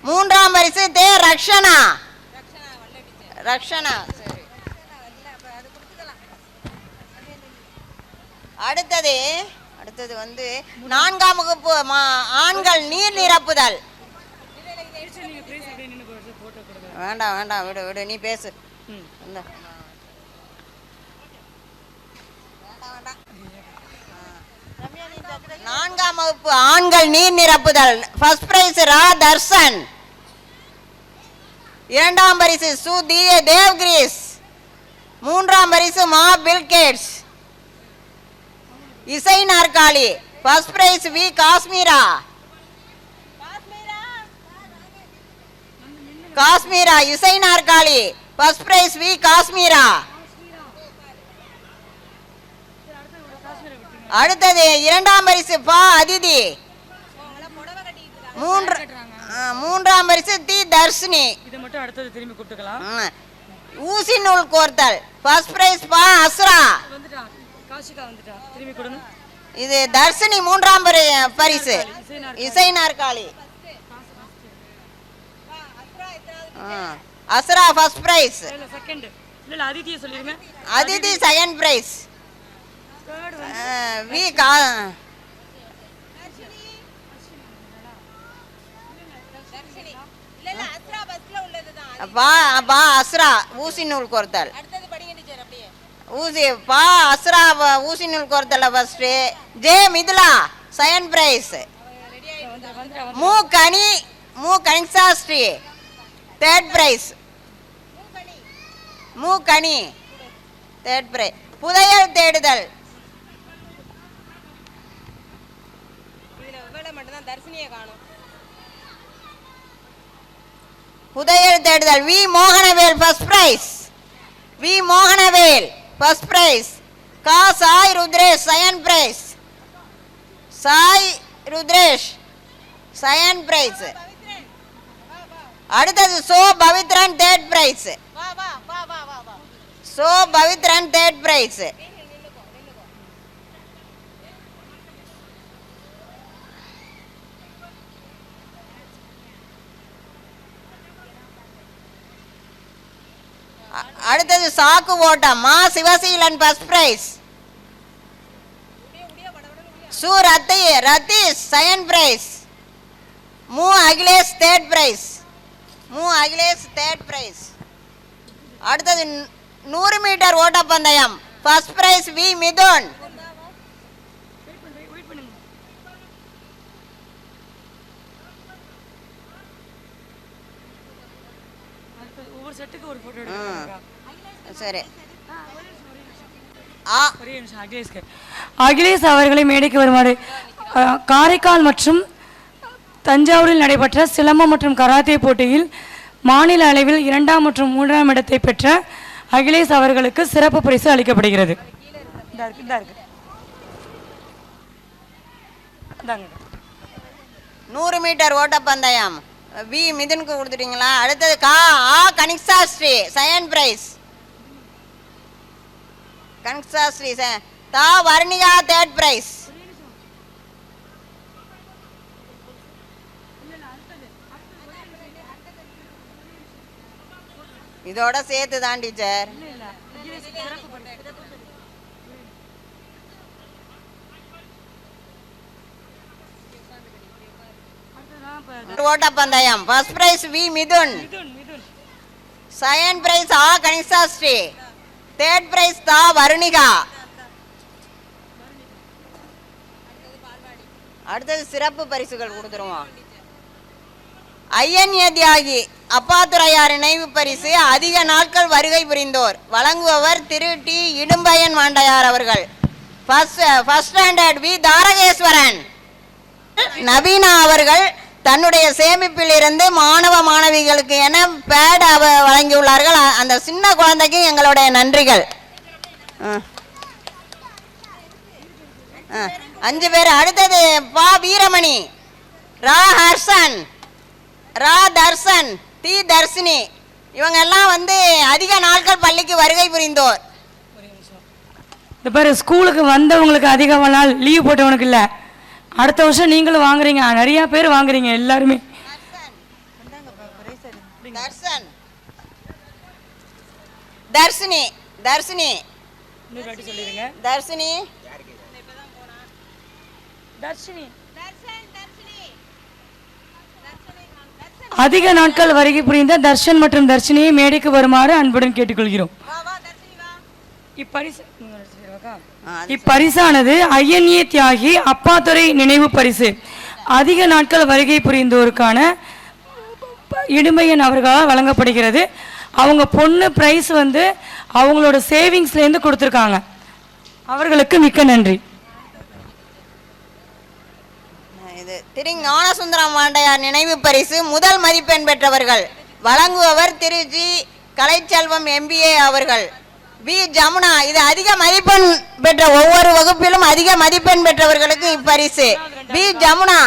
மூன்றாம் பரிசு தே ரக்ஷனா. ரக்ஷனா. சரி. அடுத்தது வந்து 4ஆம் வகுப்பு ஆண்கள் நீர் நிரப்புதல். வேண்டாம் வேண்டாம், விடு விடு, நீ பேசு. 4ஆம் வகுப்பு ஆண்கள் நீர் நிரப்புதல். ஃபர்ஸ்ட் பிரைஸ் ரா தர்சன். 2ஆம் பரிசு சு தேவ்கிரீஸ். 3ஆம் பரிசு மா பில்கேட்ஸ். இசை நாற்காலி. First prize V Kashmira. Kashmira இசை நாற்காலி. First prize V Kashmira. அடுத்தது 2ஆம் பரிசு பா அதிதி. 3ஆம் பரிசு தி தர்ஷினி. இது மட்டும் அடுத்தது திரும்பி கூப்பிட்டுக்கலாம். ஊசி நூல் கோர்த்தல். ஃபர்ஸ்ட் பிரைஸ் பா அஸ்ரா. காஷிகா வந்துட்டா, திரும்பி கொடுங்க. இது தர்ஷினி 3ஆம் பரிசு இசை நாற்காலி. Azra first prize. செகண்ட் இல்ல அதிதியை சொல்லிருங்க. Aditi second prize. V Asra ஊசி நூல் கோர்த்தல். ஊசி பா அஸ்ரா ஊசி நூல் கோர்த்தல் first. J Mithula second prize. மு கனிசாஸ்ரீ தேர்ட் பிரைஸ். மு கனி தேர்ட் பிரைஸ். புதையல் தேடுதல். புதையல் தேடுதல் V Mohanavel first prize. V Mohanavel first prize. கா Sai Rudresh second prize. Sai Rudresh second prize. அடுத்தது சோ பவித்ரன் தேர்ட் பிரைஸ். சோ பவித்ரன் தேர்ட் பிரைஸ். அடுத்தது சாக்கு ஓட்டம் மா சிவசீலன் ஃபர்ஸ்ட் பிரைஸ். சு ரத்தீஷ் செகண்ட் பிரைஸ். மு அகிலேஷ் தேர்ட் பிரைஸ். மு அகிலேஷ் தேர்ட் பிரைஸ். அடுத்தது 100 மீட்டர் ஓட்டப்பந்தயம் ஃபர்ஸ்ட் பிரைஸ் வி மிதுன். சரி. அகிலேஷ் அவர்களை மேடைக்கு வருமாறு காரைக்கால் மற்றும் தஞ்சாவூரில் நடைபெற்ற சிலம்பம் மற்றும் கராத்தே போட்டியில் மாநில அளவில் 2ஆம் மற்றும் 3ஆம் இடத்தை பெற்ற அகிலேஷ் அவர்களுக்கு சிறப்பு பரிசு அளிக்கப்படுகிறது. 100 மீட்டர் ஓட்டப்பந்தயம் வி மிதுனுக்கு கொடுத்துட்டீங்களா? அடுத்தது கனிஷாஸ்ரீ செகண்ட் பிரைஸ். கனிஷாஸ்ரீ தா வர்ணிகா தேர்ட் பிரைஸ். இதோட சேர்த்து தான் டீச்சர். ஓட்டப்பந்தயம் first prize V Mithun. Second prize Kanishasri. Third prize தா வருணிகா. அடுத்தது சிறப்பு பரிசுகள் கொடுத்துருவோம். ஐயன்ய தியாகி அப்பாத்துரையார் நினைவு பரிசு அதிக நாட்கள் வருகை புரிந்தோர் வழங்குபவர் திரு டி இடும்பையன் மாண்டையார் அவர்கள். First standard V Tharakeswaran. Naveena அவர்கள் தன்னுடைய சேமிப்பில் இருந்து மாணவ மாணவிகளுக்கு என பேட் வழங்கியுள்ளார்கள். அந்த சின்ன குழந்தைக்கு எங்களுடைய நன்றிகள். 5 பேர். அடுத்தது பா வீரமணி, ரா ஹர்ஷன், ரா தர்சன், தி தர்ஷினி. இவங்க எல்லாம் வந்து அதிக நாட்கள் பள்ளிக்கு வருகை புரிந்தோர். இந்த பேர் ஸ்கூலுக்கு வந்தவங்களுக்கு அதிக நாள் லீவ் போட்டவனுக்கு இல்லை, அடுத்த வருஷம் நீங்களும் வாங்குறீங்க, நிறைய பேர் வாங்குறீங்க எல்லாருமே. தர்ஷன், தர்ஷினி, தர்ஷினி, சொல்லிருங்க. தர்ஷினி, தர்ஷினி. அதிக நாட்கள் வருகை புரிந்த தர்ஷன் மற்றும் தர்ஷினியை மேடைக்கு வருமாறு அன்புடன் கேட்டுக்கொள்கிறோம். இப்பரிசானது ஐஎன்ஏ தியாகி அப்பாத்துரை நினைவு பரிசு. அதிக நாட்கள் வருகை புரிந்தோருக்கான இடுமையன் அவர்களால் வழங்கப்படுகிறது. அவங்க பொண்ணு பிரைஸ் வந்து அவங்களோட சேவிங்ஸ்லேருந்து கொடுத்துருக்காங்க. அவர்களுக்கு மிக்க நன்றி. இது திரு ஞானசுந்தரம் வாண்டையார் நினைவு பரிசு முதல் மதிப்பெண் பெற்றவர்கள். வழங்குபவர் திரு ஜி கலைச்செல்வம் MBA அவர்கள். பி ஜமுனா, இது அதிக மதிப்பெண் பெற்ற ஒவ்வொரு வகுப்பிலும் அதிக மதிப்பெண் பெற்றவர்களுக்கு இப்பரிசு. பி ஜமுனா,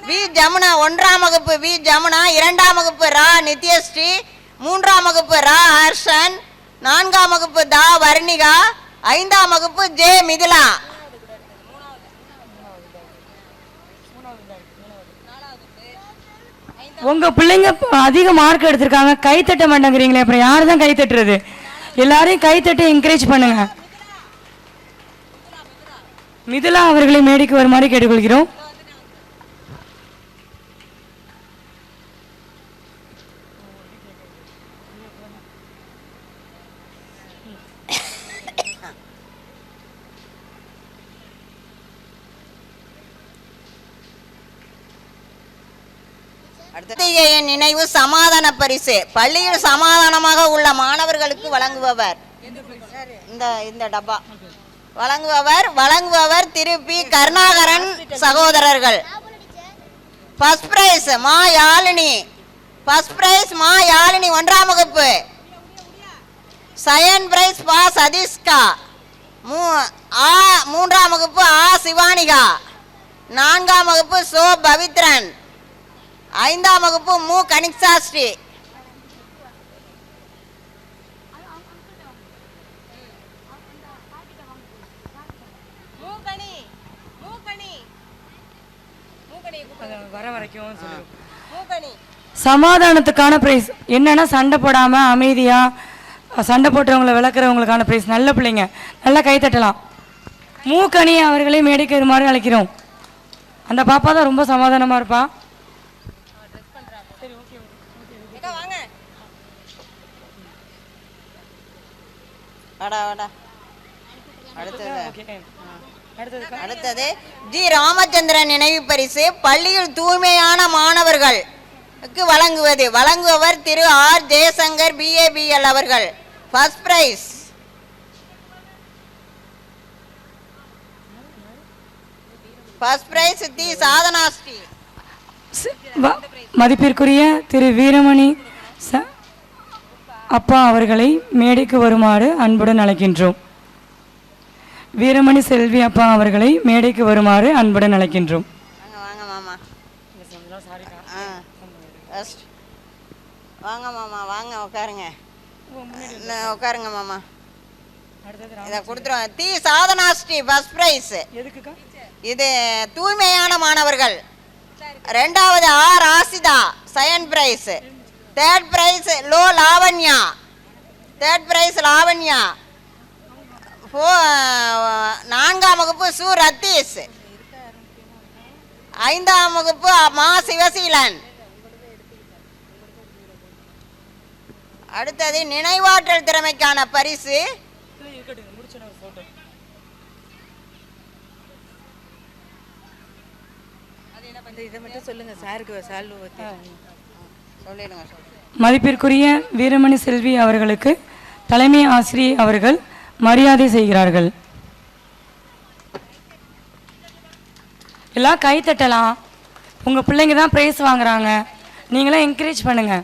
வி ஜமுனா 1ஆம் வகுப்பு வி ஜமுனா, 2ஆம் வகுப்பு ரா நித்யஸ்ரீ, 3ஆம் வகுப்பு ரா ஹர்ஷன், 4ஆம் வகுப்பு தா வர்ணிகா, 5ஆம் வகுப்பு ஜே மிதிலா. உங்க பிள்ளைங்க அதிக மார்க் எடுத்திருக்காங்க, கை தட்ட மாட்டேங்கிறீங்களே, அப்புறம் யாரு தான் கை தட்டுறது? எல்லாரையும் கை தட்டி என்கரேஜ் பண்ணுங்க. மிதுலா அவர்களை மேடைக்கு வருமாறு கேட்டுக்கொள்கிறோம். நினைவு சமாதான பரிசு. பள்ளியில் சமாதானமாக உள்ள மாணவர்களுக்கு வழங்குபவர் இந்த டப்பா வழங்குபவர் திரு பி கருணாகரன் சகோதரர்கள். ஃபர்ஸ்ட் பிரைஸ் மா யாழினி, ஃபர்ஸ்ட் பிரைஸ் மா யாழினி 1ஆம் வகுப்பு. செகண்ட் பிரைஸ் பா சதீஷ்கா 3ஆம் வகுப்பு ஆ சிவானிகா, 4ஆம் வகுப்பு சோ பவித்ரன், 5ஆம் வகுப்பு மு கனிக்ஷாஸ்ரீ. சமாதானத்துக்கான பிரைஸ் என்னன்னா சண்டை போடாம அமைதியா சண்டை போட்டவங்களை விளக்குறவங்களுக்கான பிரைஸ். நல்ல பிள்ளைங்க, நல்லா கை தட்டலாம். மூக்கணி அவர்களை மேடைக்கு வருமாறு அழைக்கிறோம். அந்த பாப்பா தான் ரொம்ப சமாதானமா இருப்பா. அடுத்தது ஜி ராமச்சந்திரன் நினைவு பரிசு. பள்ளியில் தூய்மையான மாணவர்களுக்கு வழங்குபவர் திரு ஆர் ஜெயசங்கர் BABL அவர்கள். ஃபர்ஸ்ட் பிரைஸ் தி சாதனாஸ்ரீ. மதிப்பிற்குரிய திரு வீரமணி அப்பா அவர்களை மேடைக்கு வருமாறு அன்புடன் அழைக்கின்றோம். வீரமணி செல்வி அப்பா அவர்களை மேடைக்கு வருமாறு அன்புடன் அழைக்கின்றோம். வாங்க மாமா, வாங்க மாமா, வாங்க உட்காருங்க மாமா. இதை கொடுத்துருவாங்க. தி சாதனாஸ்ரீ ஃபர்ஸ்ட் பிரைஸ். இது தூய்மையான மாணவர்கள். 2வது R Asitha second prize. Third prize லோ லாவண்யா, தேர்ட் பிரைஸ் லாவண்யா. 4ஆம் வகுப்பு சு ரத்தீஷ், 5ஆம் வகுப்பு மா சிவசீலன். அடுத்தது நினைவாற்றல் திறமைக்கான பரிசு மதிப்பிற்குரிய வீரமணி செல்வி அவர்களுக்கு தலைமை ஆசிரியை அவர்கள் மரியாதை செய்கிறார்கள். எல்லாம் கை தட்டலாம். உங்க பிள்ளைங்க தான் பிரைஸ் வாங்குறாங்க, நீங்களாம் என்கரேஜ் பண்ணுங்க.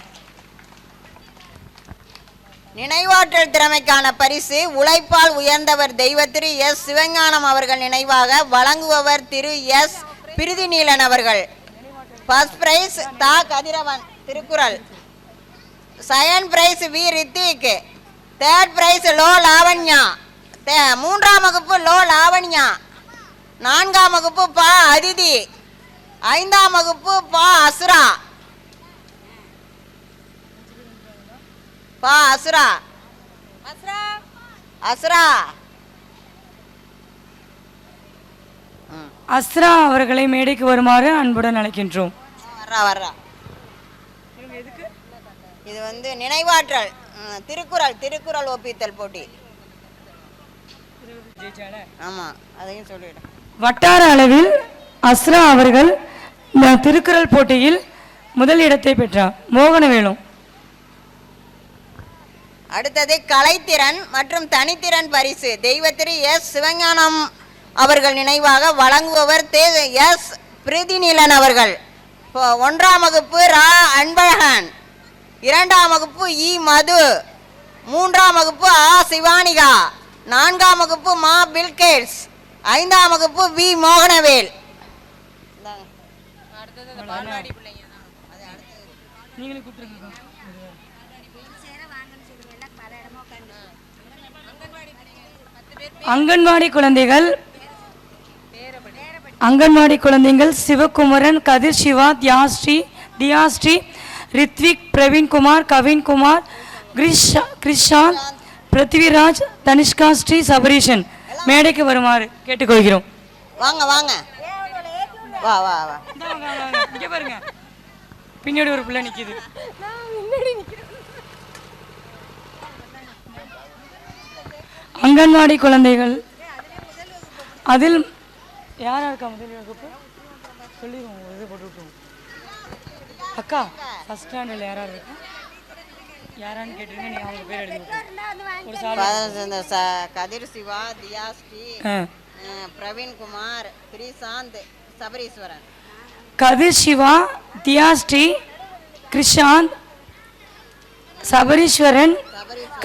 நினைவாற்றல் திறமைக்கான பரிசு உழைப்பால் உயர்ந்தவர் தெய்வ திரு எஸ் சிவஞானம் அவர்கள் நினைவாக வழங்குபவர் திரு எஸ் பிரிதிநீலன் அவர்கள். ஃபர்ஸ்ட் பிரைஸ் தா Kathiravan Thirukkural, second prize V Rithik, third prize லோ லாவண்யா, 3ஆம் வகுப்பு லோ லாவண்யா, 4ஆம் வகுப்பு பா அதிதி, 5ஆம் வகுப்பு பா அசுரா. பா அசுரா. அசுரா. அஸ்ரா அவர்களை மேடைக்கு வருமாறு அன்புடன் அழைக்கின்றோம். வர்றா. இது வந்து நினைவாற்றல் திருக்குறள் ஒப்பித்தல் போட்டி. ஆமா, அதையும் சொல்லிடு. வட்டார அளவில் அஸ்ரா அவர்கள் திருக்குறள் போட்டியில் முதல் இடத்தை பெற்றார். மோகனவேலும். அடுத்தது கலைத்திறன் மற்றும் தனித்திறன் பரிசு தெய்வத்திரு எஸ் சிவஞானம் அவர்கள் நினைவாக வழங்குபவர் எஸ் பிரதிநிலன் அவர்கள். 1ஆம் வகுப்பு ரா அன்பழகன், 2ஆம் வகுப்பு இ மது, 3ஆம் வகுப்பு ஆ சிவானிகா, 4ஆம் வகுப்பு மா பில்கேட்ஸ், 5ஆம் வகுப்பு வி மோகனவேல். அங்கன்வாடி குழந்தைகள் சிவகுமரன், கதிர் சிவா, தியாஸ்ரீ, ரித்விக், பிரவீன்குமார், கவின்குமார், கிரிஷாந்த், பிருத்திவிராஜ், தனிஷ்கா ஸ்ரீ, சபரீஷன் மேடைக்கு வருமாறு கேட்டுக்கொள்கிறோம். வாங்க வாங்க, வா வா வா. இங்க பாருங்க, பின்னாடி ஒரு பிள்ளை நிக்குது. அங்கன்வாடி குழந்தைகள் அதில் யாரா இருக்கா முதல் வகுப்பு சொல்லிடுவோம். இது போட்டு விட்டுருவோம். அக்கா ஃபர்ஸ்ட் ஸ்டாண்டர்டில் யாராவது இருக்கா? யாரான்னு கேட்டுருங்க. நீ அவங்க பேர் எழுதி. கதிர் சிவா, தியாஸ்ரீ, பிரவீன்குமார், கிரிஷாந்த், சபரீஸ்வரன். கதிர் சிவா, தியாஸ்ரீ, கிருஷாந்த், சபரீஸ்வரன்,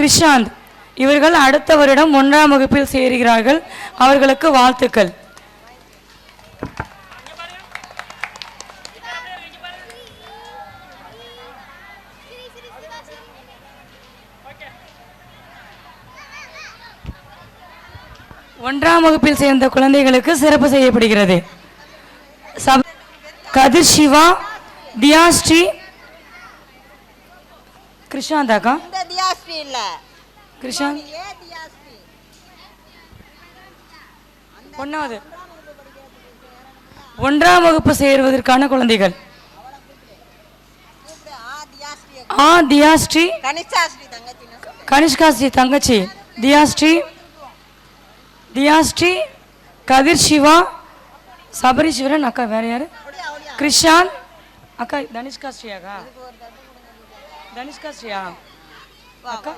கிருஷாந்த் இவர்கள் அடுத்த வருடம் 1ஆம் வகுப்பில் சேருகிறார்கள். அவர்களுக்கு வாழ்த்துக்கள். ஒன்றாம் வகுப்பில் சேர்ந்த குழந்தைகளுக்கு சிறப்பு செய்யப்படுகிறது. கதிர் சிவா, தியாஸ்ரீ, கிருஷாந்தாக்கா கிருஷாந்த் ஒன்றாவது 1ஆம் வகுப்பு சேருவதற்கான குழந்தைகள் ஆ தியாஸ்ரீ, கனிஷ்கா ஸ்ரீ தங்கச்சி, தியாஸ்ரீ, கதிர் சிவா, சபரீஸ்வரன் அக்கா, வேற யாரு? கிருஷாந்த் அக்கா, தனிஷ்கா ஸ்ரீயாக்கா, தனிஷ்கா ஸ்ரீயா அக்கா.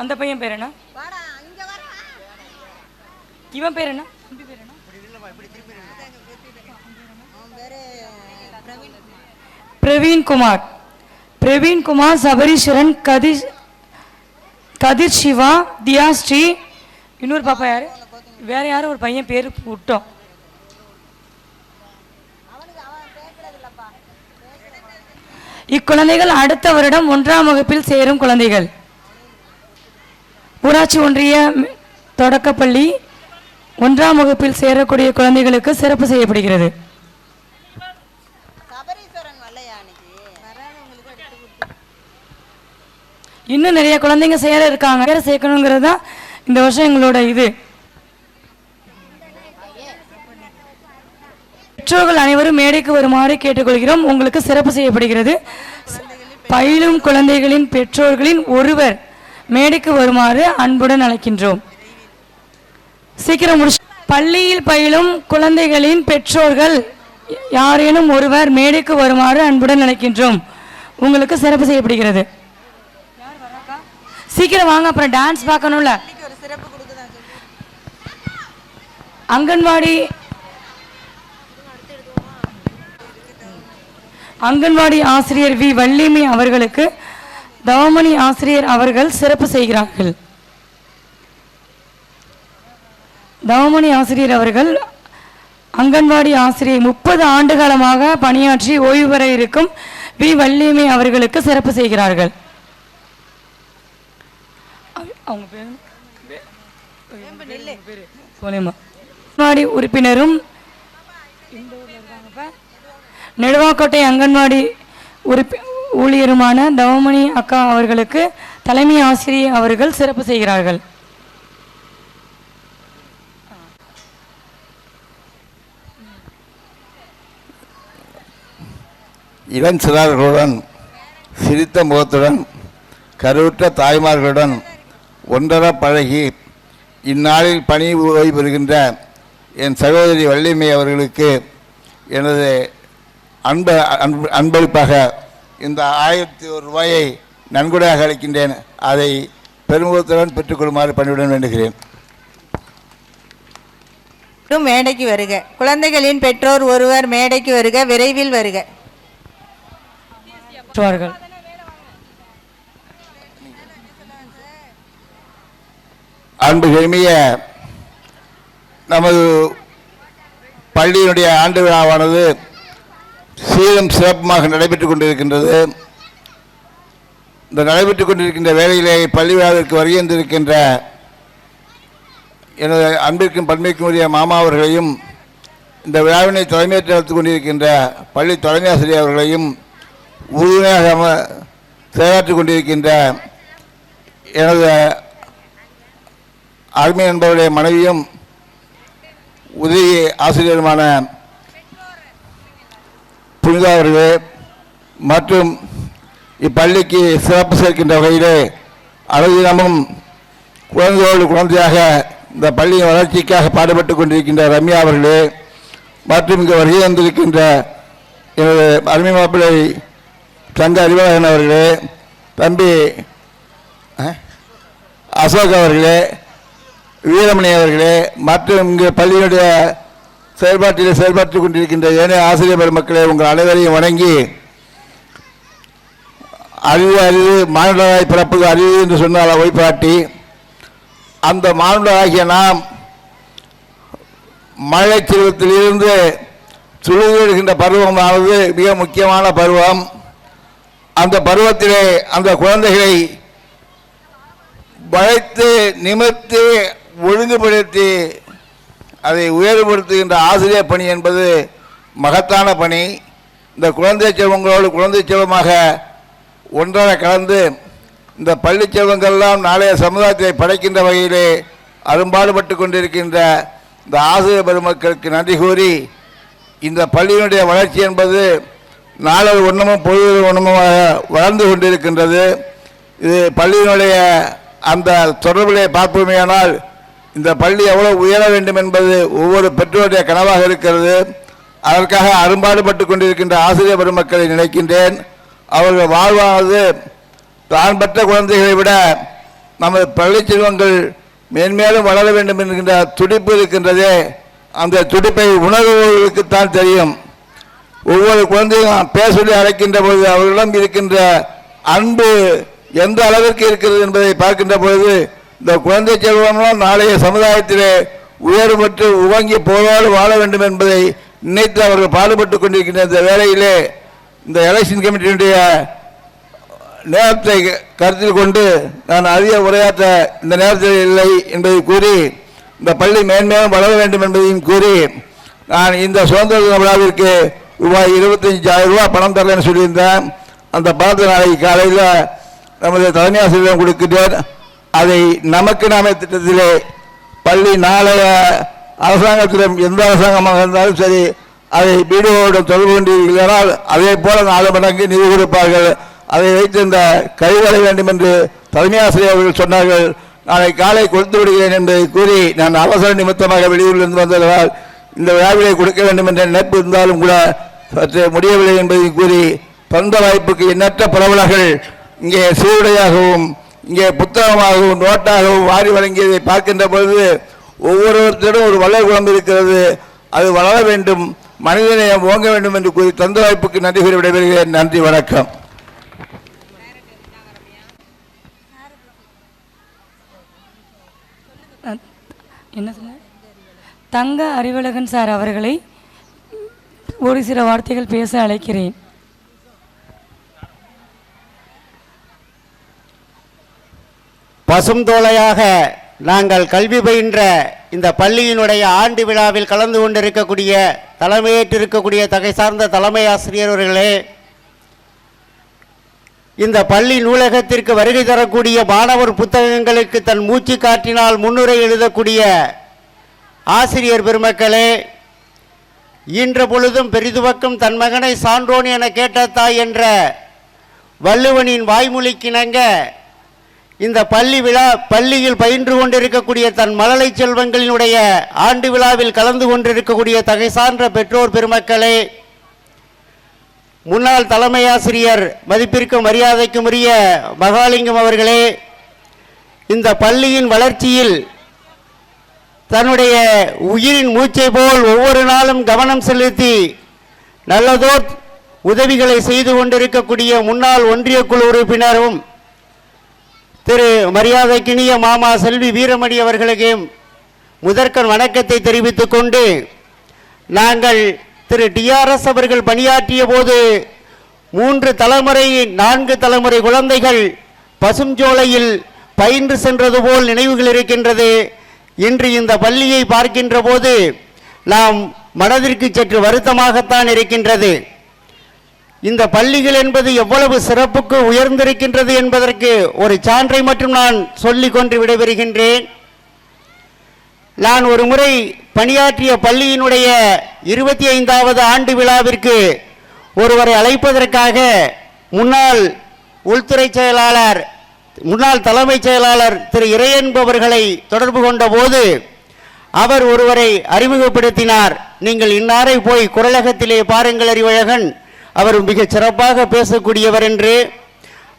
அந்த பையன் பேர் என்ன? இவன் பேர் என்ன? பிரவீன்குமார், சபரீஸ்வரன், கதிர் சிவா, தியாஸ்ரீ. இன்னொரு பாப்பா யாரு? வேற யாரும் ஒரு பையன் பேர் விட்டோம். இக்குழந்தைகள் அடுத்த வருடம் 1ஆம் வகுப்பில் சேரும் குழந்தைகள். ஊராட்சி ஒன்றிய தொடக்கப்பள்ளி 1ஆம் வகுப்பில் சேரக்கூடிய குழந்தைகளுக்கு சிறப்பு செய்யப்படுகிறது. இன்னும் நிறைய குழந்தைங்க சேர இருக்காங்க. பேரை சேர்க்கணுங்கிறது தான் இந்த வருஷம் எங்களோட இது. பெற்றோர்கள் அனைவரும் மேடைக்கு வருமாறு கேட்டுக்கொள்கிறோம். உங்களுக்கு சிறப்பு செய்யப்படுகிறது. பயிலும் குழந்தைகளின் பெற்றோர்களின் ஒருவர் மேடைக்கு வருமாறு அன்புடன் அழைக்கின்றோம். சீக்கிரம் முடிச்சு. பள்ளியில் பயிலும் குழந்தைகளின் பெற்றோர்கள் யாரேனும் ஒருவர் மேடைக்கு வருமாறு அன்புடன் அழைக்கின்றோம். உங்களுக்கு சிறப்பு செய்யப்படுகிறது. சீக்கிரம் வாங்க, அப்புறம் டான்ஸ் பார்க்கணும்ல. அங்கன்வாடி ஆசிரியர் வி வள்ளிமி அவர்களுக்கு தவமணி ஆசிரியர் அவர்கள் சிறப்பு செய்கிறார்கள். தவமணி ஆசிரியர் அவர்கள் அங்கன்வாடி ஆசிரியர் 30 ஆண்டு காலமாக பணியாற்றி ஓய்வு பெற இருக்கும் வி வள்ளிமி அவர்களுக்கு சிறப்பு செய்கிறார்கள். அவங்க அங்கன்வாடி உறுப்பினரும் நெடுவாக்கோட்டை அங்கன்வாடி ஊழியருமான தவமணி அக்கா அவர்களுக்கு தலைமை ஆசிரியர் அவர்கள் சிறப்பு செய்கிறார்கள். இளம் சிறார்களுடன் சிரித்த முகத்துடன் கருவுற்ற தாய்மார்களுடன் ஒன்றர பழகி இந்நாளில் பணி ஓய்வு பெறுகின்ற என் சகோதரி வள்ளிமை அவர்களுக்கு எனது அன்பளிப்பாக இந்த 1001 ரூபாயை நன்கொடையாக அளிக்கின்றேன். அதை பெருமுகத்துடன் பெற்றுக்கொள்ளுமாறு பணியுடன் வேண்டுகிறேன். மேடைக்கு வருக. குழந்தைகளின் பெற்றோர் ஒருவர் மேடைக்கு வருக. விரைவில் வருக. அன்புமிக்க நமது பள்ளியினுடைய ஆண்டு விழாவானது சீரும் சிறப்புமாக நடைபெற்றுக் கொண்டிருக்கின்றது. இந்த நடைபெற்றுக் கொண்டிருக்கின்ற வேளையிலே பள்ளி விழாவிற்கு வருகின்றிருக்கின்ற எனது அன்பிற்கும் பண்பிற்கும் உரிய மாமா அவர்களையும் இந்த விழாவினை தலைமையேற்று நடத்திக் கொண்டிருக்கின்ற பள்ளி தலைமை ஆசிரியர் அவர்களையும் உறுதுணையாக செயலாற்றிக் கொண்டிருக்கின்ற எனது அருமை நண்பர்களுடைய மனைவியும் உதவி ஆசிரியருமான புனிதா அவர்களே மற்றும் இப்பள்ளிக்கு சிறப்பு சேர்க்கின்ற வகையிலே அனுதினமும் குழந்தையோடு குழந்தையாக இந்த பள்ளியின் வளர்ச்சிக்காக பாடுபட்டு கொண்டிருக்கின்ற ரம்யா அவர்களே மற்றும் இங்கு வருகை வந்திருக்கின்ற எனது அருமை மாப்பிள்ளை சங்க அறிவாளன் அவர்களே, தம்பி அசோக் அவர்களே, வீரமணி அவர்களே மற்றும் இங்கு பள்ளியினுடைய செயல்பாட்டில் செயல்பட்டுக் கொண்டிருக்கின்ற ஏனைய ஆசிரியர் பெருமக்களே, உங்கள் அனைவரையும் வணங்கி அறிவு அறிவு மானுடராய் பிறப்பது அறிவு என்று சொன்னால் ஒய்பாட்டி அந்த மானுடராகிய நாம் மழை செல்வத்திலிருந்து சுழுகின்ற பருவமானது மிக முக்கியமான பருவம். அந்த பருவத்திலே அந்த குழந்தைகளை வளைத்து நிமிர்த்தி ஒழுங்குபடுத்தி அதை உயர்வுபடுத்துகின்ற ஆசிரியர் பணி என்பது மகத்தான பணி. இந்த குழந்தை செல்வங்களோடு குழந்தை செல்வமாக ஒன்றாக கலந்து இந்த பள்ளி செல்வங்கள்லாம் நாளைய சமுதாயத்தை படைக்கின்ற வகையிலே அரும்பாடுபட்டு கொண்டிருக்கின்ற இந்த ஆசிரியர் பெருமக்களுக்கு நன்றி கூறி, இந்த பள்ளியினுடைய வளர்ச்சி என்பது நாளொரு ஒன்றுமும் பொழுது ஒன்றுமாக வளர்ந்து கொண்டிருக்கின்றது. இது பள்ளியினுடைய அந்த தொடர்பிலே பார்ப்போமேயானால் இந்த பள்ளி எவ்வளவு உயர வேண்டும் என்பது ஒவ்வொரு பெற்றோருடைய கனவாக இருக்கிறது. அதற்காக அரும்பாடுபட்டு கொண்டிருக்கின்ற ஆசிரியர் பெருமக்களை நினைக்கின்றேன். அவர்கள் வாழ்வானது தான் பெற்ற குழந்தைகளை விட நமது பள்ளி செல்வங்கள் மேன்மேலும் வளர வேண்டும் என்கின்ற துடிப்பு இருக்கின்றதே, அந்த துடிப்பை உணர்வுகளுக்குத்தான் தெரியும். ஒவ்வொரு குழந்தையும் பேர் சொல்லி அழைக்கின்ற பொழுது அவர்களிடம் இருக்கின்ற அன்பு எந்த அளவிற்கு இருக்கிறது என்பதை பார்க்கின்ற பொழுது இந்த குழந்தை செல்வம்லாம் நாளைய சமுதாயத்திலே உயர்வு பெற்று உவங்கி போராடு வாழ வேண்டும் என்பதை நினைத்து அவர்கள் பாடுபட்டு கொண்டிருக்கின்ற இந்த வேளையிலே இந்த எலெக்ஷன் கமிட்டியினுடைய நேரத்தை கருத்தில் கொண்டு நான் அதிக உரையாற்ற இந்த நேரத்தில் இல்லை என்பதை கூறி, இந்த பள்ளி மேன்மேலும் வளர வேண்டும் என்பதையும் கூறி, நான் இந்த சுதந்திர தின விழாவிற்கு ரூபாய் 25,000 ரூபாய் பணம் தரலன்னு சொல்லியிருந்தேன். அந்த பணத்தை நாளைக்கு காலையில் நமது தலைமை ஆசிரியரிடம் கொடுக்கின்றேன். அதை நமக்கு நாமே திட்டத்திலே பள்ளி நாளைய அரசாங்கத்திடம் எந்த அரசாங்கமாக இருந்தாலும் சரி அதை வீடியோவோடு தொடர்பு கொண்டிருக்கிறார்கள். அதே போல 4 மடங்கு நிதி கொடுப்பார்கள். அதை வைத்து இந்த கைவர வேண்டும் என்று தலைமை ஆசிரியர் அவர்கள் சொன்னார்கள். நாளை காலை கொடுத்து விடுகிறேன் என்பதை கூறி, நான் அவசர நிமித்தமாக வெளியூரிலிருந்து வந்ததால் இந்த விழாவிலே கொடுக்க வேண்டும் என்ற நினைப்பு இருந்தாலும் கூட சற்று முடியவில்லை என்பதை கூறி, தந்த வாய்ப்புக்கு எண்ணற்ற பரவலர்கள் இங்கே சீருடையாகவும் இங்கே புத்தகமாகவும் நோட்டாகவும் வாரி வழங்கியதை பார்க்கின்ற பொழுது ஒவ்வொருவரிடம் ஒரு வளர் குணம் இருக்கிறது. அது வளர வேண்டும், மனிதநேயம் ஓங்க வேண்டும் என்று கூறி தந்த வாய்ப்புக்கு நன்றி கூறி விடைபெறுகிறேன். நன்றி, வணக்கம். என்ன சொன்ன? தங்க அறிவழகன் சார் அவர்களை ஒரு சில வார்த்தைகள் பேச அழைக்கிறேன். பசும் தோலையாக நாங்கள் கல்வி பயின்ற இந்த பள்ளியினுடைய ஆண்டு விழாவில் கலந்து கொண்டிருக்கக்கூடிய தலைமையேற்றிருக்கக்கூடிய தகை சார்ந்த தலைமை ஆசிரியர்களே, இந்த பள்ளி நூலகத்திற்கு வருகை தரக்கூடிய மாணவர் புத்தகங்களுக்கு தன் மூச்சு காற்றினால் முன்னுரை எழுதக்கூடிய ஆசிரியர் பெருமக்களே, ஈன்ற பொழுதும் பெரிதுவக்கும் தன் மகனை சான்றோன் என கேட்ட தாய் என்ற வள்ளுவனின் வாய்மொழிக்கிணங்க இந்த பள்ளியில் பயின்று கொண்டிருக்கக்கூடிய தன் மழலை செல்வங்களினுடைய ஆண்டு விழாவில் கலந்து கொண்டிருக்கக்கூடிய தகை சான்ற பெற்றோர் பெருமக்களே, முன்னாள் தலைமை ஆசிரியர் மதிப்பிற்கும் மரியாதைக்கும் உரிய மகாலிங்கம் அவர்களே, இந்த பள்ளியின் வளர்ச்சியில் தன்னுடைய உயிரின் மூச்சை போல் ஒவ்வொரு நாளும் கவனம் செலுத்தி நல்லதோர் உதவிகளை செய்து கொண்டிருக்கக்கூடிய முன்னாள் ஒன்றிய குழு உறுப்பினரும் திரு மரியாதைக்கினிய மாமா செல்வி வீரமணி அவர்களுக்கு முதற்கண் வணக்கத்தை தெரிவித்துக் கொண்டு, நாங்கள் திரு டிஆர்எஸ் அவர்கள் பணியாற்றிய போது 3 தலைமுறை 4 தலைமுறை குழந்தைகள் பசுஞ்சோலையில் பயின்று சென்றது போல் நினைவுகள் இருக்கின்றது. இன்று இந்த பள்ளியை பார்க்கின்ற போது நாம் மனதிற்கு சற்று வருத்தமாகத்தான் இருக்கின்றது. இந்த பள்ளிகள் என்பது எவ்வளவு சிறப்புக்கு உயர்ந்திருக்கின்றது என்பதற்கு ஒரு சான்றை மட்டும் நான் சொல்லிக் கொண்டு விடைபெறுகின்றேன். நான் ஒரு முறை பணியாற்றிய பள்ளியினுடைய 25வது ஆண்டு விழாவிற்கு ஒருவரை அழைப்பதற்காக முன்னாள் உள்துறை செயலாளர் முன்னாள் தலைமைச் செயலாளர் திரு இறையன்பவர்களை தொடர்பு கொண்ட போது அவர் ஒருவரை அறிமுகப்படுத்தினார். நீங்கள் இன்னாரை போய் குரலகத்திலே பாருங்கள் அறிவழகன், அவர் மிக சிறப்பாக பேசக்கூடியவர் என்று.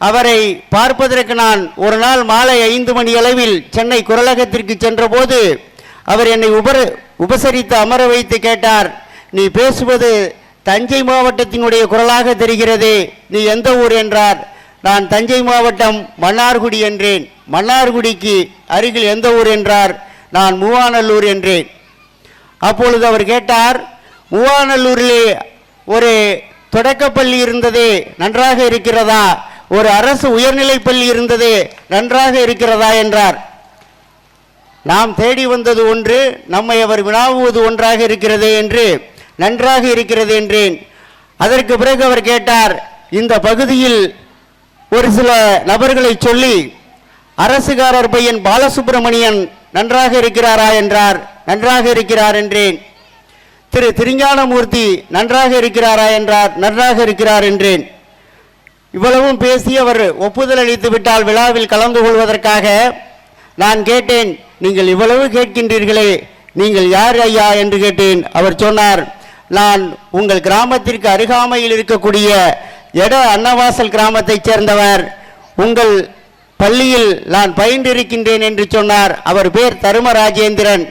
அவரை பார்ப்பதற்கு நான் ஒரு நாள் மாலை 5 மணி அளவில் சென்னை குரலகத்திற்கு சென்றபோது அவர் என்னை உபசரித்து அமர வைத்து கேட்டார், நீ பேசுவது தஞ்சை மாவட்டத்தினுடைய குரலாக தெரிகிறது, நீ எந்த ஊர் என்றார். நான் தஞ்சை மாவட்டம் மன்னார்குடி என்றேன். மன்னார்குடிக்கு அருகில் எந்த ஊர் என்றார். நான் மூவாநல்லூர் என்றேன். அப்பொழுது அவர் கேட்டார், மூவாநல்லூரிலே ஒரு தொடக்கப்பள்ளி இருந்தது, நன்றாக இருக்கிறதா? ஒரு அரசு உயர்நிலைப் பள்ளி இருந்தது, நன்றாக இருக்கிறதா என்றார். நாம் தேடி வந்தது ஒன்று, நம்மை அவர் வினாவுவது ஒன்றாக இருக்கிறது என்று நன்றாக இருக்கிறது என்றேன். அதற்கு பிறகு அவர் கேட்டார், இந்த பகுதியில் ஒரு சில நபர்களை சொல்லி அரசுகாரர் பையன் பாலசுப்பிரமணியன் நன்றாக இருக்கிறாரா என்றார். நன்றாக இருக்கிறார் என்றேன். திரு திருஞானமூர்த்தி நன்றாக இருக்கிறாரா என்றார். நன்றாக இருக்கிறார் என்றேன். இவ்வளவும் பேசி அவர் ஒப்புதல் அளித்து விட்டால் விழாவில் கலந்து கொள்வதற்காக நான் கேட்டேன், நீங்கள் இவ்வளவு கேட்கின்றீர்களே, நீங்கள் யார் ஐயா என்று கேட்டேன். அவர் சொன்னார், நான் உங்கள் கிராமத்திற்கு அருகாமையில் இருக்கக்கூடிய எட அன்னவாசல் கிராமத்தைச் சேர்ந்தவர், உங்கள் பள்ளியில் நான் பயின்றிருக்கின்றேன் என்று சொன்னார். அவர் பேர் தருமராஜேந்திரன்.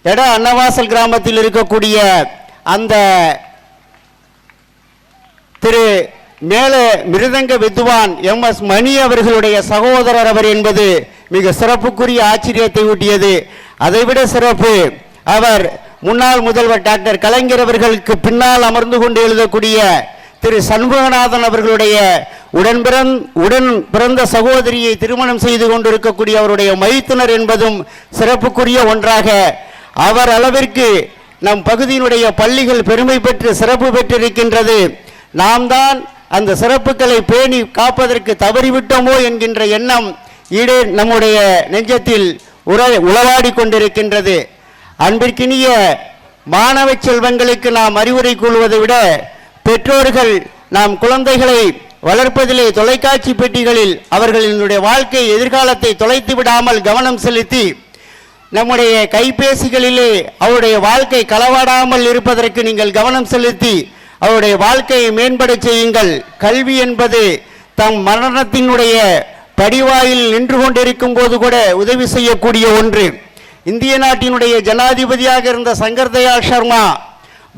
எட அன்னவாசல் கிராமத்தில் இருக்கக்கூடிய அந்த திரு மேல மிருதங்க வித்வான் எம்எஸ் மணி அவர்களுடைய சகோதரர் அவர் என்பது மிக சிறப்புக்குரிய ஆச்சரியத்தை ஊட்டியது. அதைவிட சிறப்பு, அவர் முன்னாள் முதல்வர் டாக்டர் கலைஞர் அவர்களுக்கு பின்னால் அமர்ந்து கொண்டு எழுதக்கூடிய திரு சண்முகநாதன் அவர்களுடைய உடன் பிறந்த சகோதரியை திருமணம் செய்து கொண்டிருக்கக்கூடிய அவருடைய மைத்துனர் என்பதும் சிறப்புக்குரிய ஒன்றாக, அவர் அளவிற்கு நம் பகுதியினுடைய பள்ளிகள் பெருமை பெற்று சிறப்பு பெற்றிருக்கின்றது. நாம் தான் அந்த சிறப்புகளை பேணி காப்பதற்கு தவறிவிட்டோமோ என்கின்ற எண்ணம் நம்முடைய நெஞ்சத்தில் உளவாடி கொண்டிருக்கின்றது. அன்பிற்கினிய மாணவ செல்வங்களுக்கு நாம் அறிவுரை கூறுவதை விட பெற்றோர்கள் நாம் குழந்தைகளை வளர்ப்பதிலே தொலைக்காட்சி பெட்டிகளில் அவர்களினுடைய வாழ்க்கை எதிர்காலத்தை தொலைத்து விடாமல் கவனம் செலுத்தி நம்முடைய கைபேசிகளிலே அவருடைய வாழ்க்கை களவாடாமல் இருப்பதற்கு நீங்கள் கவனம் செலுத்தி அவருடைய வாழ்க்கையை மேம்பட செய்யுங்கள். கல்வி என்பது தம் மரணத்தினுடைய படிவாயில் நின்று கொண்டிருக்கும் போது கூட உதவி செய்யக்கூடிய ஒன்று. இந்திய நாட்டினுடைய ஜனாதிபதியாக இருந்த சங்கர் தயாள் சர்மா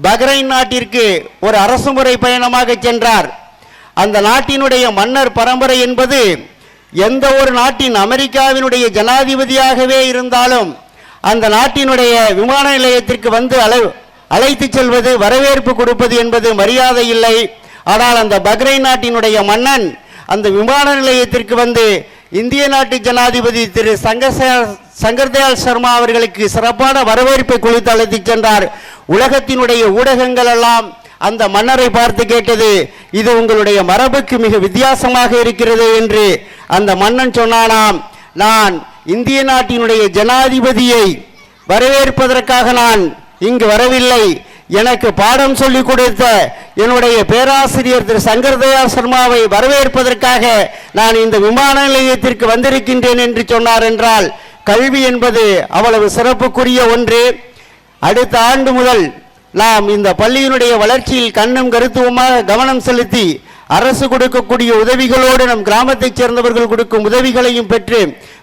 பஹ்ரைன் நாட்டிற்கு ஒரு அரசுமுறை பயணமாக சென்றார். அந்த நாட்டினுடைய மன்னர் பரம்பரை என்பது எந்த ஒரு நாட்டின் அமெரிக்காவினுடைய ஜனாதிபதியாகவே இருந்தாலும் அந்த நாட்டினுடைய விமான நிலையத்திற்கு வந்து அழைத்து செல்வது, வரவேற்பு கொடுப்பது என்பது மரியாதை இல்லை. ஆனால் அந்த பஹ்ரைன் நாட்டினுடைய மன்னன் அந்த விமான நிலையத்திற்கு வந்து இந்திய நாட்டு ஜனாதிபதி திரு சங்கர் தயாள் சர்மா அவர்களுக்கு சிறப்பான வரவேற்பை கொடுத்து அழைத்து சென்றார். உலகத்தினுடைய ஊடகங்கள் எல்லாம் அந்த மன்னரை பார்த்து கேட்டது, இது உங்களுடைய மரபுக்கு மிக வித்தியாசமாக இருக்கிறது என்று அந்த மன்னன் சொன்னானாம். நான் இந்திய நாட்டினுடைய ஜனாதிபதியை வரவேற்பதற்காக நான் இங்கு வரவில்லை, எனக்கு பாடம் சொல்லிக் கொடுத்த என்னுடைய பேராசிரியர் திரு சங்கர் தயாள் சர்மாவை வரவேற்பதற்காக நான் இந்த விமான நிலையத்திற்கு வந்திருக்கின்றேன் என்று சொன்னார். என்றால் கல்வி என்பது அவ்வளவு சிறப்புக்குரிய ஒன்று. அடுத்த ஆண்டு முதல் நாம் இந்த பள்ளியினுடைய வளர்ச்சியில் கண்ணும் கருத்துவமாக கவனம் செலுத்தி அரசு கொடுக்கக்கூடிய உதவிகளோடு நம் கிராமத்தைச் சேர்ந்தவர்கள் கொடுக்கும் உதவிகளையும் பெற்று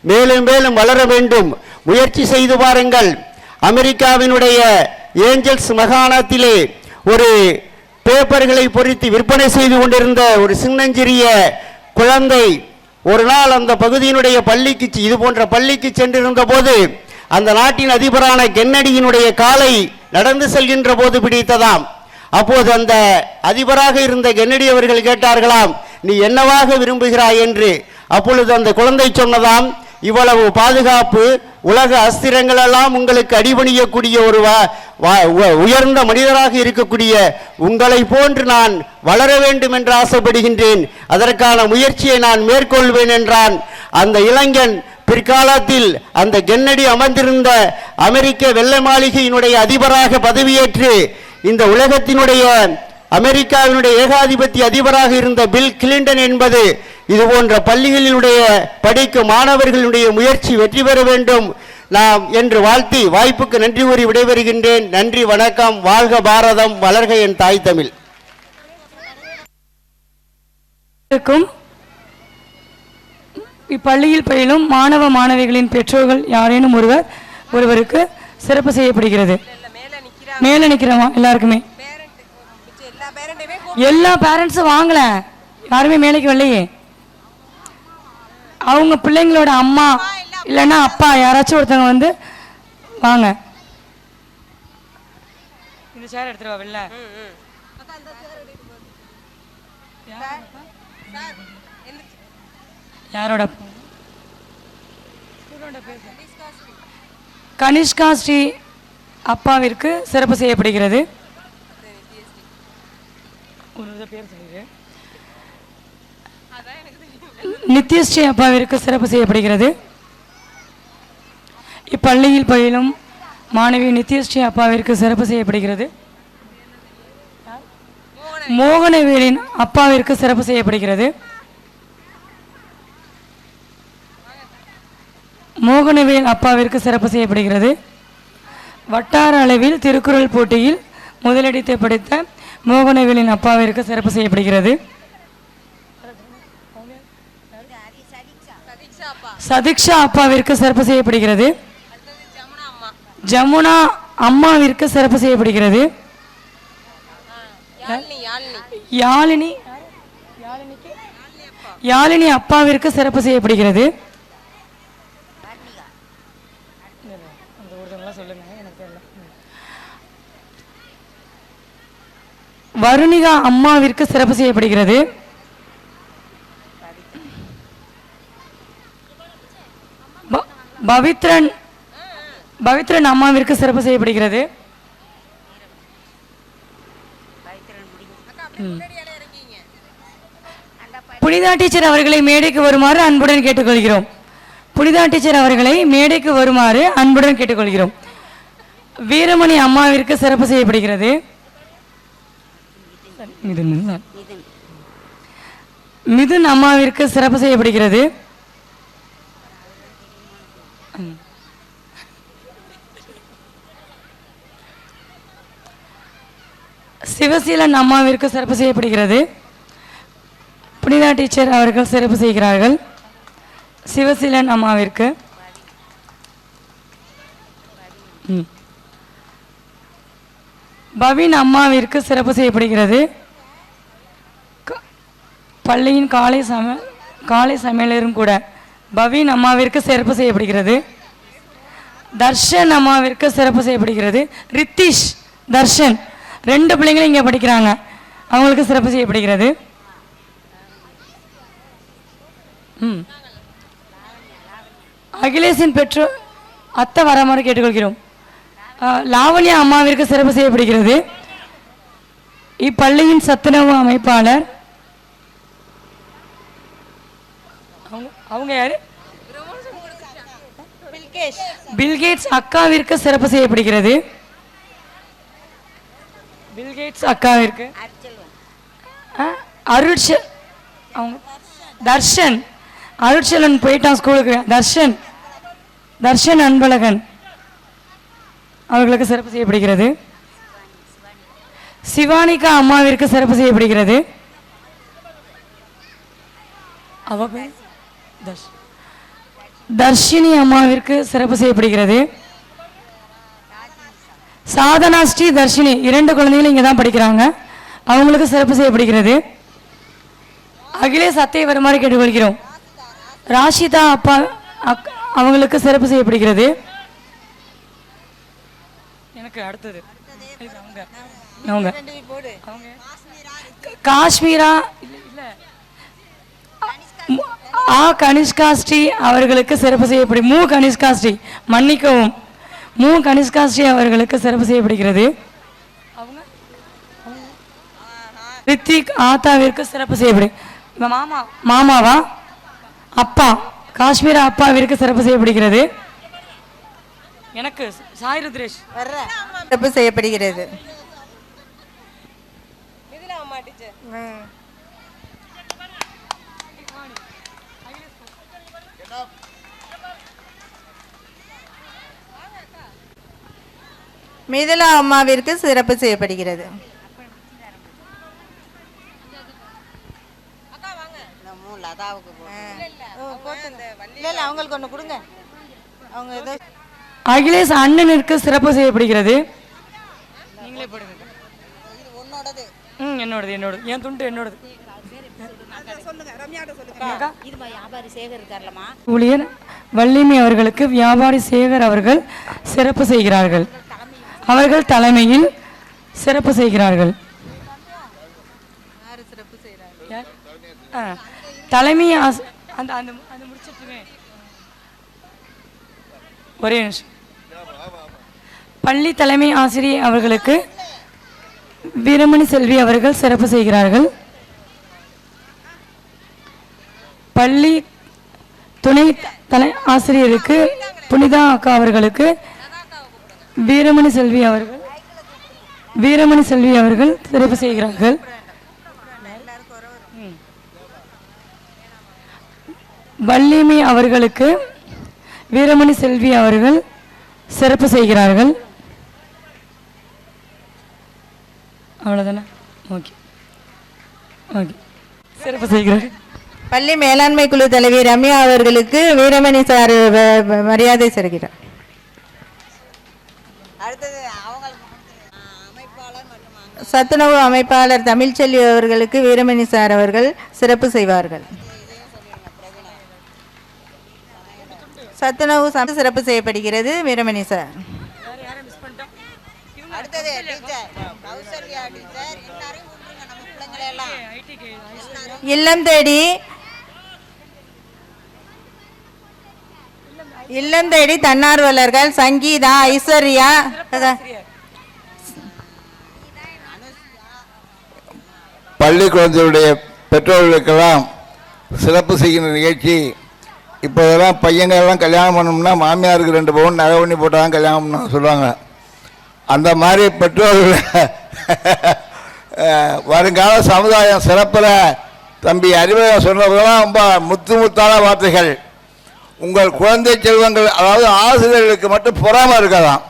மேலும் மேலும் வளர வேண்டும். முயற்சி செய்து பாருங்கள். அமெரிக்காவினுடைய ஏஞ்சல்ஸ் மாகாணத்திலே ஒரு பேப்பர்களை பொறித்து விற்பனை செய்து கொண்டிருந்த ஒரு சின்னஞ்சிறிய குழந்தை ஒரு நாள் அந்த பகுதியினுடைய பள்ளிக்கு இது போன்ற பள்ளிக்கு சென்றிருந்த போது அந்த நாட்டின் அதிபரான கென்னடியினுடைய காலை நடந்து செல்கின்ற போது பிடித்ததாம். அப்போது அந்த அதிபராக இருந்த கென்னடி அவர்கள் கேட்டார்களாம், நீ என்னவாக விரும்புகிறாய் என்று. அப்பொழுது அந்த குழந்தை சொன்னதாம், இவ்வளவு பாதுகாப்பு, உலக அஸ்திரங்கள் எல்லாம் உங்களுக்கு அடிபணியக்கூடிய ஒரு உயர்ந்த மனிதராக இருக்கக்கூடிய உங்களை போன்று நான் வளர வேண்டும் என்று ஆசைப்படுகின்றேன், அதற்கான முயற்சியை நான் மேற்கொள்வேன் என்றான். அந்த இளைஞன் பிற்காலத்தில் அந்த கென்னடி அமர்ந்திருந்த அமெரிக்க வெள்ளை மாளிகையினுடைய அதிபராக பதவியேற்று இந்த உலகத்தினுடைய அமெரிக்காவினுடைய ஏகாதிபத்திய அதிபராக இருந்த பில் கிளின்டன் என்பது இது போன்ற பள்ளிகளினுடைய படிக்கும் மாணவர்களுடைய முயற்சி வெற்றி பெற வேண்டும் நாம் என்று வாழ்த்தி வாய்ப்புக்கு நன்றி கூறி விடைபெறுகின்றேன். நன்றி, வணக்கம். வாழ்க பாரதம், வளர்க என் தாய் தமிழ். இப்பள்ளியில் பயிலும் மாணவ மாணவிகளின் பெற்றோர்கள் யாரேனும் ஒருவருக்கு சிறப்பு செய்யப்படுகிறது. மேல நிக்கிறோமா எல்லாருக்குமே? எல்லா பேரண்ட்ஸும் வாங்கல, யாருமே மேலைக்கு வரலையே. அவங்க பிள்ளைங்களோட அம்மா இல்லைன்னா அப்பா யாராச்சும் ஒருத்தவங்க வந்து வாங்க. இந்த சேர் எடுத்துருவா வெளில. யாரோட? கனிஷ்கா ஸ்ரீ அப்பாவிற்கு சிறப்பு செய்யப்படுகிறது. நித்யஸ்ரீ அப்பாவிற்கு சிறப்பு செய்யப்படுகிறது. இப்பள்ளியில் பயிலும் மாணவி நித்யஸ்ரீ அப்பாவிற்கு சிறப்பு செய்யப்படுகிறது. மோகனவேலின் அப்பாவிற்கு சிறப்பு செய்யப்படுகிறது. மோகனவேல் அப்பாவிற்கு சிறப்பு செய்யப்படுகிறது. வட்டார அளவில் திருக்குறள் போட்டியில் முதலிடத்தை படித்த மோகனவேலின் அப்பாவிற்கு சிறப்பு செய்யப்படுகிறது. சதீக்ஷா அப்பாவிற்கு சிறப்பு செய்யப்படுகிறது. ஜமுனா அம்மாவிற்கு சிறப்பு செய்யப்படுகிறது. யாழினி அப்பாவிற்கு சிறப்பு செய்யப்படுகிறது. வருணிகா அம்மாவிற்கு சிறப்பு செய்யப்படுகிறது. பவித்ரன் அம்மாவிற்கு சிறப்பு செய்யப்படுகிறது. புனிதா டீச்சர் அவர்களை மேடைக்கு வருமாறு அன்புடன் கேட்டுக்கொள்கிறோம். புனிதா டீச்சர் அவர்களை மேடைக்கு வருமாறு அன்புடன் கேட்டுக்கொள்கிறோம். வீரமணி அம்மாவிற்கு சிறப்பு செய்யப்படுகிறது. மிதுன் அம்மாவிற்கு சிறப்பு செய்யப்படுகிறது. சிவசீலன் அம்மாவிற்கு சிறப்பு செய்யப்படுகிறது. புனிதா டீச்சர் அவர்கள் சிறப்பு செய்கிறார்கள். சிவசீலன் அம்மாவிற்கு. பவின் அம்மாவிற்கு சிறப்பு செய்யப்படுகிறது. பள்ளியின் காலை சமையலரும் கூட பவின் அம்மாவிற்கு சிறப்பு செய்யப்படுகிறது. தர்ஷன் அம்மாவிற்கு சிறப்பு செய்யப்படுகிறது. ரித்திஷ், தர்ஷன் ரெண்டு பிள்ளைங்களும் இங்கே படிக்கிறாங்க, அவங்களுக்கு சிறப்பு செய்யப்படுகிறது. அகிலேஷின் பெற்றோர் அத்தை வரமாறு கேட்டுக்கொள்கிறோம். லாவண்யா அம்மாவிற்கு சிறப்பு செய்யப்படுகிறது. இப்பள்ளியின் சத்துணவு அமைப்பாளர் அவங்க யாரு? பில்கேட்ஸ் அக்காவிற்கு சிறப்பு செய்யப்படுகிறது. பில்கேட்ஸ் அக்காவிற்கு அவங்க தர்ஷன். அருட்செல்வன் போயிட்டான் ஸ்கூலுக்கு. தர்ஷன் அன்பழகன் அவர்களுக்கு சிறப்பு செய்யப்படுகிறது. சிவானிகா அம்மாவிற்கு சிறப்பு செய்யப்படுகிறது. அவ பேர் தர்ஷினி அம்மாவிற்கு சிறப்பு செய்யப்படுகிறது. சாதனா ஸ்ரீ தர்ஷினி 2 குழந்தைகளும் இங்கே தான் படிக்கிறாங்க. அவங்களுக்கு சிறப்பு செய்யப்படுகிறது. அகிலேஷ் அத்தை வருமாறு கேட்டுக்கொள்கிறோம். ராஷிதா அப்பா அவங்களுக்கு சிறப்பு செய்யப்படுகிறது. எனக்கு அடுத்தது அவங்க காஷ்மீரா கனிஷ்கா ஸ்ரீ அவர்களுக்கு சிறப்பு செய்யப்படும். கனிஷ்கா ஸ்ரீ மன்னிக்கவும் கனிஷ்கா ஸ்ரீ அவர்களுக்கு சிறப்பு செய்யப்படுகிறது. ரித்திக் ஆத்தாவிற்கு சிறப்பு செய்யப்படும். மாமாவா அப்பா காஷ்மீரா அப்பாவிற்கு சிறப்பு செய்யப்படுகிறது. எனக்கு சாய் ருத்ரேஷ் சிறப்பு செய்யப்படுகிறது. மிதுலா அம்மாவிற்கு சிறப்பு செய்யப்படுகிறது. அவங்களுக்கு ஒன்று கொடுங்க. அவங்க ஏதோ அகிலேஷ் அண்ணனிற்கு சிறப்பு செய்யப்படுகிறது. நீங்களே போடுங்க. என்னோடது என் துண்டு என்னோடது. ஊழியர் வள்ளிமி அவர்களுக்கு வியாபாரி சேகர் அவர்கள் சிறப்பு செய்கிறார்கள். அவர்கள் தலைமையில் சிறப்பு செய்கிறார்கள். தலைமை அந்த முடிச்சிட்டுமே ஒரே நிமிஷம். பள்ளி தலைமை ஆசிரியர் அவர்களுக்கு வீரமணி செல்வி அவர்கள் சிறப்பு செய்கிறார்கள். பள்ளி துணை தலை ஆசிரியருக்கு புனிதா அக்கா அவர்களுக்கு வீரமணி செல்வி அவர்கள் சிறப்பு செய்கிறார்கள். வள்ளிமி அவர்களுக்கு வீரமணி செல்வி அவர்கள் சிறப்பு செய்கிறார்கள். அவ்வளோதானே? ஓகே சிறப்பு செய்கிறார்கள். பள்ளி மேலாண்மை குழு தலைவி ரம்யா அவர்களுக்கு வீரமணி சார் மரியாதை செலுத்துகிறார். சத்துணவு அமைப்பாளர் தமிழ்ச்செல்வி அவர்களுக்கு வீரமணி சார் அவர்கள் சிறப்பு செய்வார்கள். சத்துணவு சிறப்பு செய்யப்படுகிறது. வீரமணி சார். இல்லம் தேடி தன்னார்வலர்கள் சங்கீதா, ஐஸ்வர்யா, பள்ளி குழந்தைகளுடைய பெற்றோர்களுக்கெல்லாம் சிறப்பு செய்கின்ற நிகழ்ச்சி. இப்போதெல்லாம் பையங்கள்லாம் கல்யாணம் பண்ணோம்னா மாமியாருக்கு 2 பவுன் நகை பண்ணி போட்டால் கல்யாணம் பண்ண சொல்லுவாங்க. அந்த மாதிரி பெற்றோர்கள் வருங்கால சமுதாயம் சிறப்பில் தம்பி அறிவுரை சொன்னவர்களாம் ரொம்ப முத்தான வார்த்தைகள். உங்கள் குழந்தை செல்வங்கள், அதாவது ஆசிரியர்களுக்கு மட்டும் பொறாமல் இருக்காதான்.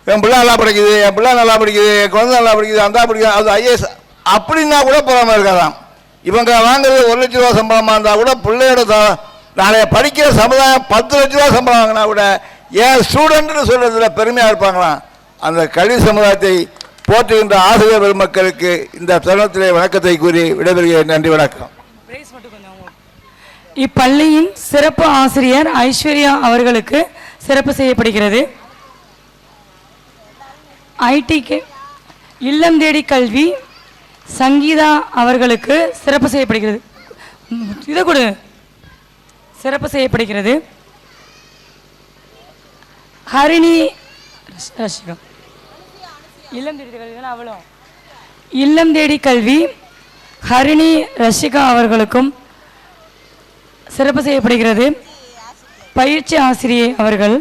என் பிள்ளை நல்லா படிக்குது, என் பிள்ளை நல்லா படிக்குது, என் குழந்தை நல்லா படிக்குது, அந்த படிக்குது, அது ஐஏஎஸ் அப்படின்னா கூட பொறாமல் இருக்காதான். இவங்க வாங்குறது 1 லட்ச ரூபா சம்பளமாக இருந்தால் கூட பிள்ளையோட நாளைய படிக்கிற சமுதாயம் 10 லட்ச ரூபா சம்பளம் வாங்கினா கூட ஏன் ஸ்டூடெண்ட்னு சொல்கிறதுல பெருமையாக இருப்பாங்களாம். அந்த கல்வி சமுதாயத்தை போற்றுகின்ற ஆசிரியர் பெருமக்களுக்கு இந்த தருணத்திலே வணக்கத்தை கூறி விடைபெறுகிறேன். நன்றி, வணக்கம். இப்பள்ளியின் சிறப்பு ஆசிரியர் ஐஸ்வர்யா அவர்களுக்கு சிறப்பு செய்யப்படுகிறது. ஐடிகே இல்லம் தேடி கல்வி சங்கீதா அவர்களுக்கு சிறப்பு செய்யப்படுகிறது. இதை கொடு. சிறப்பு செய்யப்படுகிறது. ஹரிணி ரசிகம் இல்லம் தேடி கல்வி தானே அவ்வளோ. இல்லம் தேடி கல்வி ஹரிணி ரஷிகா அவர்களுக்கும் சிறப்பு செய்யப்படுகிறது. பயிற்சி ஆசிரியை அவர்கள்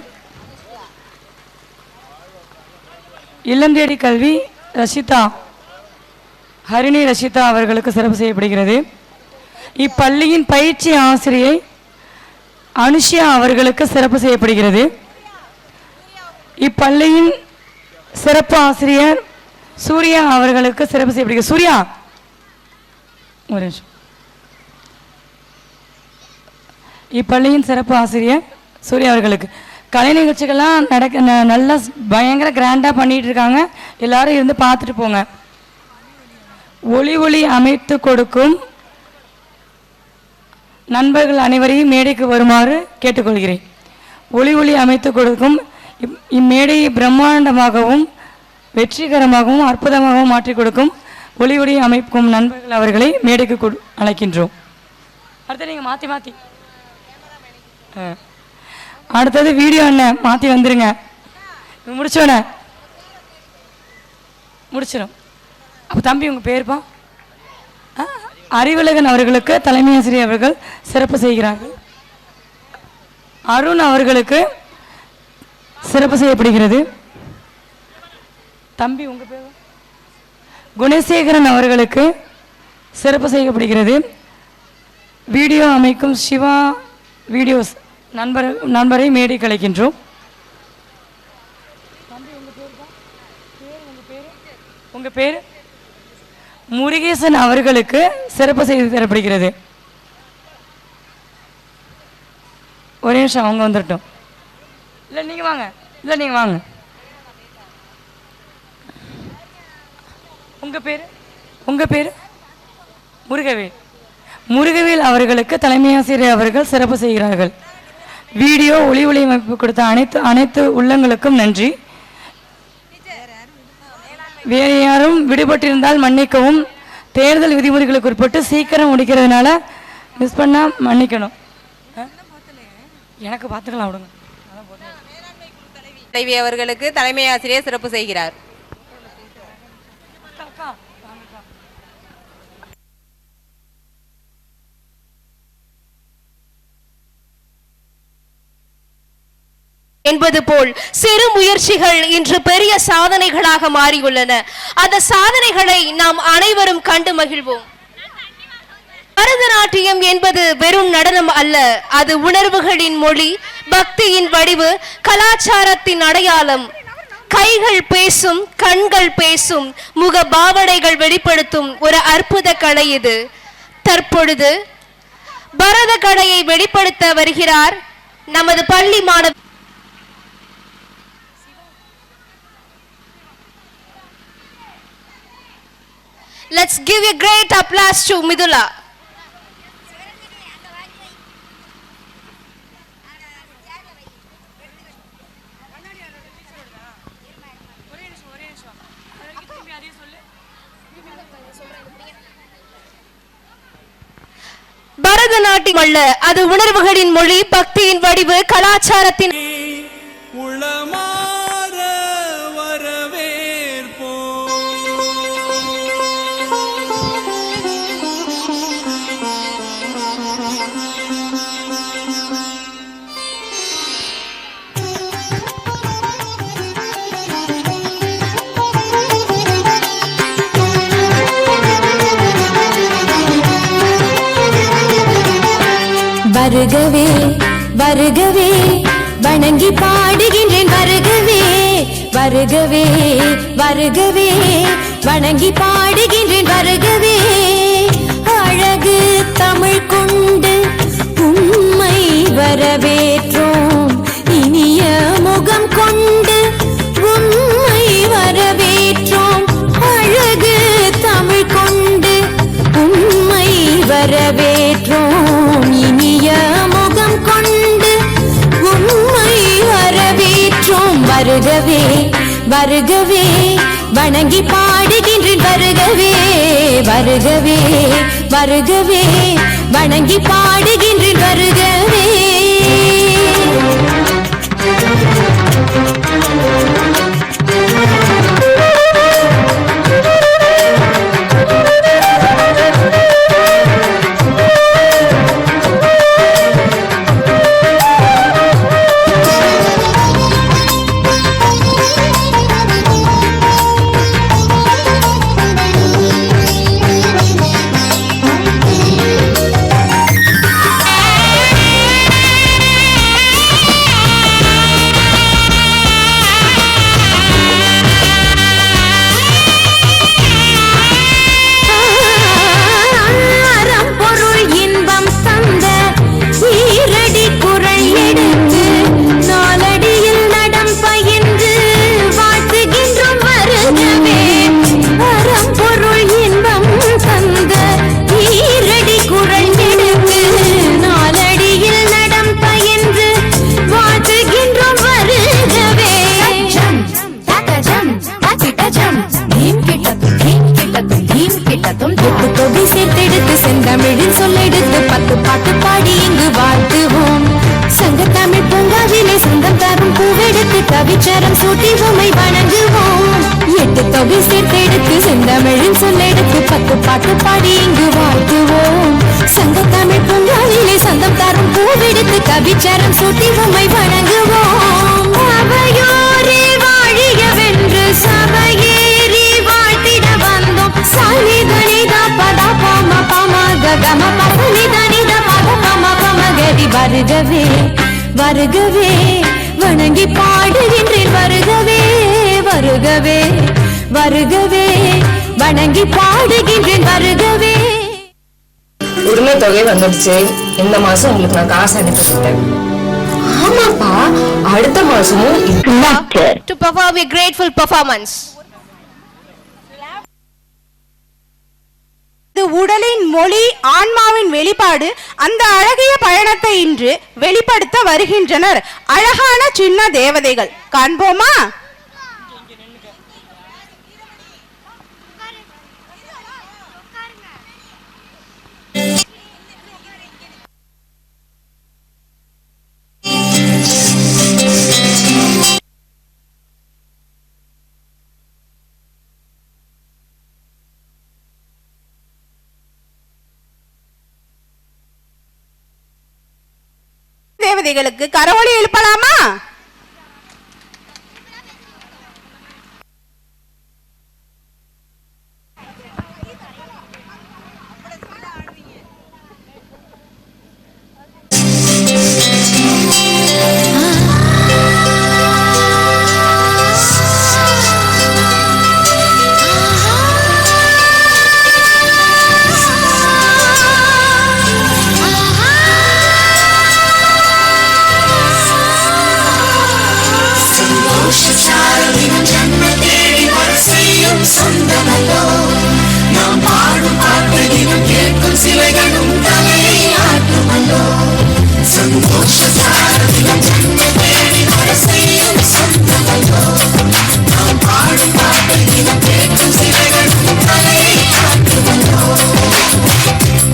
இல்லம் தேடி கல்வி ரஷிதா ஹரிணி ரஷிதா அவர்களுக்கு சிறப்பு செய்யப்படுகிறது. இப்பள்ளியின் பயிற்சி ஆசிரியை அனுஷியா அவர்களுக்கு சிறப்பு செய்யப்படுகிறது. இப்பள்ளியின் சிறப்பு ஆசிரியர் சூர்யா அவர்களுக்கு சிறப்பு செய்யப்படுகிறது. சூர்யா ஒரு நிமிஷம். இப்பள்ளியின் சிறப்பு ஆசிரியர் சூர்யா அவர்களுக்கு கலை நிகழ்ச்சிகள்லாம் நல்லா பயங்கர கிராண்டாக பண்ணிட்டு இருக்காங்க. எல்லாரும் இருந்து பார்த்துட்டு போங்க. ஒளி அமைத்து கொடுக்கும் நண்பர்கள் அனைவரையும் மேடைக்கு வருமாறு கேட்டுக்கொள்கிறேன். ஒளி அமைத்து கொடுக்கும் இம்மேடையை பிரம்மாண்டமாகவும் வெற்றிகரமாகவும் அற்புதமாகவும் மாற்றி கொடுக்கும் ஒளி அமைக்கும் நண்பர்கள் அவர்களை மேடைக்கு அழைக்கின்றோம். அடுத்து நீங்கள் மாற்றி அடுத்தது வீடியோ அண்ணன் மாற்றி வந்துருங்க. முடிச்சோண்ணே முடிச்சிடும். அப்போ தம்பி உங்கள் பேருப்பா? அறிவழகன் அவர்களுக்கு தலைமை ஆசிரியர் அவர்கள் சிறப்பு செய்கிறார்கள். அருண் அவர்களுக்கு சிறப்பு செய்யப்படுகிறது. தம்பி உங்கள் பேர்? குணசேகரன் அவர்களுக்கு சிறப்பு செய்யப்படுகிறது. வீடியோ அமைக்கும் சிவா வீடியோஸ் நண்பரை மேடை கலைக்கின்றோம். உங்கள் பேர்? முருகேசன் அவர்களுக்கு சிறப்பு செய்து தரப்படுகிறது. ஒரே நிமிஷம் அவங்க வந்துட்டோம். இல்லை நீங்கள் வாங்க. உங்கள் பேர்? முருகவேல் அவர்களுக்கு தலைமை ஆசிரியர் அவர்கள் சிறப்பு செய்கிறார்கள். வீடியோ ஒளி அமைப்பு கொடுத்த அனைத்து உள்ளங்களுக்கும் நன்றி. வேறு யாரும் விடுபட்டிருந்தால் மன்னிக்கவும். தேர்தல் விதிமுறைகளுக்கு உட்பட்டு சீக்கிரம் முடிக்கிறதுனால மிஸ் பண்ணால் மன்னிக்கணும். எனக்கு பார்த்துக்கலாம் விடுங்க. தலைவி அவர்களுக்கு தலைமை ஆசிரியர் சிறப்பு செய்கிறார். என்பது போல் சிறு முயற்சிகள் இன்று பெரிய சாதனைகளாக மாறியுள்ளன. அந்த சாதனைகளை நாம் அனைவரும் கண்டு மகிழ்வோம். பரதநாட்டியம் என்பது வெறும் நடனம் அல்ல, அது உணர்வுகளின் மொழி, பக்தியின் வடிவு, கலாச்சாரத்தின் அடையாளம். கைகள் பேசும், கண்கள் பேசும், முக பாவனைகள் வெளிப்படுத்தும் ஒரு அற்புத கலை இது. தற்பொழுது பரத கலையை வெளிப்படுத்த வருகிறார் நமது பள்ளி மாணவர். Let's give a great applause to Midula. Bharatanatyam அல்ல, அது உணர்வுகளின் மொழி, பக்தியின் வடிவு, கலாச்சாரத்தின் வருகவே வருகவே வணங்கி பாடுகின்றேன். வருகவே வருகவே வருகவே வணங்கி பாடுகின்றேன். வருகவே அழகு தமிழ் கொண்டு உம்மை வரவேற்றோம். இனிய முகம் கொண்டு உம்மை வரவேற்றோம். அழகு தமிழ் கொண்டு உம்மை வரவேற்றோம். இனிய முகம் கொண்டு உம்மை வரவேற்றோம். வருகவே வருகவே வணங்கி பாடுகின்றேன். வருகவே வருகவே வருகவே வணங்கி பாடுகின்றேன். வருகவே செந்தமிழின் சொல்லெடுத்து 10 பாட்டு பாடி இங்கு வாழ்த்துவோம். சங்கத்தமிழ் பூங்காவிலே சொந்தம் தரும் பூவெடுத்து கவிச்சரம் சூட்டி உமை வணங்குவோம். 8 தொகை சேர்த்தெடுத்து செந்தமிழின் சொல்லெடுத்து 10 பாட்டு பாடி இங்கு வாழ்த்துவோம். சங்கத்தமிழ் பூங்காவிலே சொந்தம் தரும் பூவெடுத்து கவிச்சரம் சூட்டி உமை வணங்குவோம். அவையோரே வாழியவென்று சபையேறி வாழ்த்திட வந்தோம். சாலிதனித பத பம பம கம பசனிதனித பத பம பம கதி. வருகவே வருகவே வணங்கி பாடுகின்றேன். வருகவே வருகவே வருகவே வணங்கி பாடுகின்றேன். வருகவே. உரிமை தொகை வந்துடுச்சு. இந்த மாசம் உங்களுக்கு நான் காசு அனுப்பிட்டேன். ஆமாப்பா, அடுத்த மாசமும் to perform a grateful performance. இது உடலின் மொழி, ஆன்மாவின் வெளிப்பாடு. அந்த அழகிய பயணத்தை இன்று வெளிப்படுத்த வருகின்றனர் அழகான சின்ன தேவதைகள். காண்போமா? தேவதைகளுக்கு கரவொலி எழுப்பலாமா?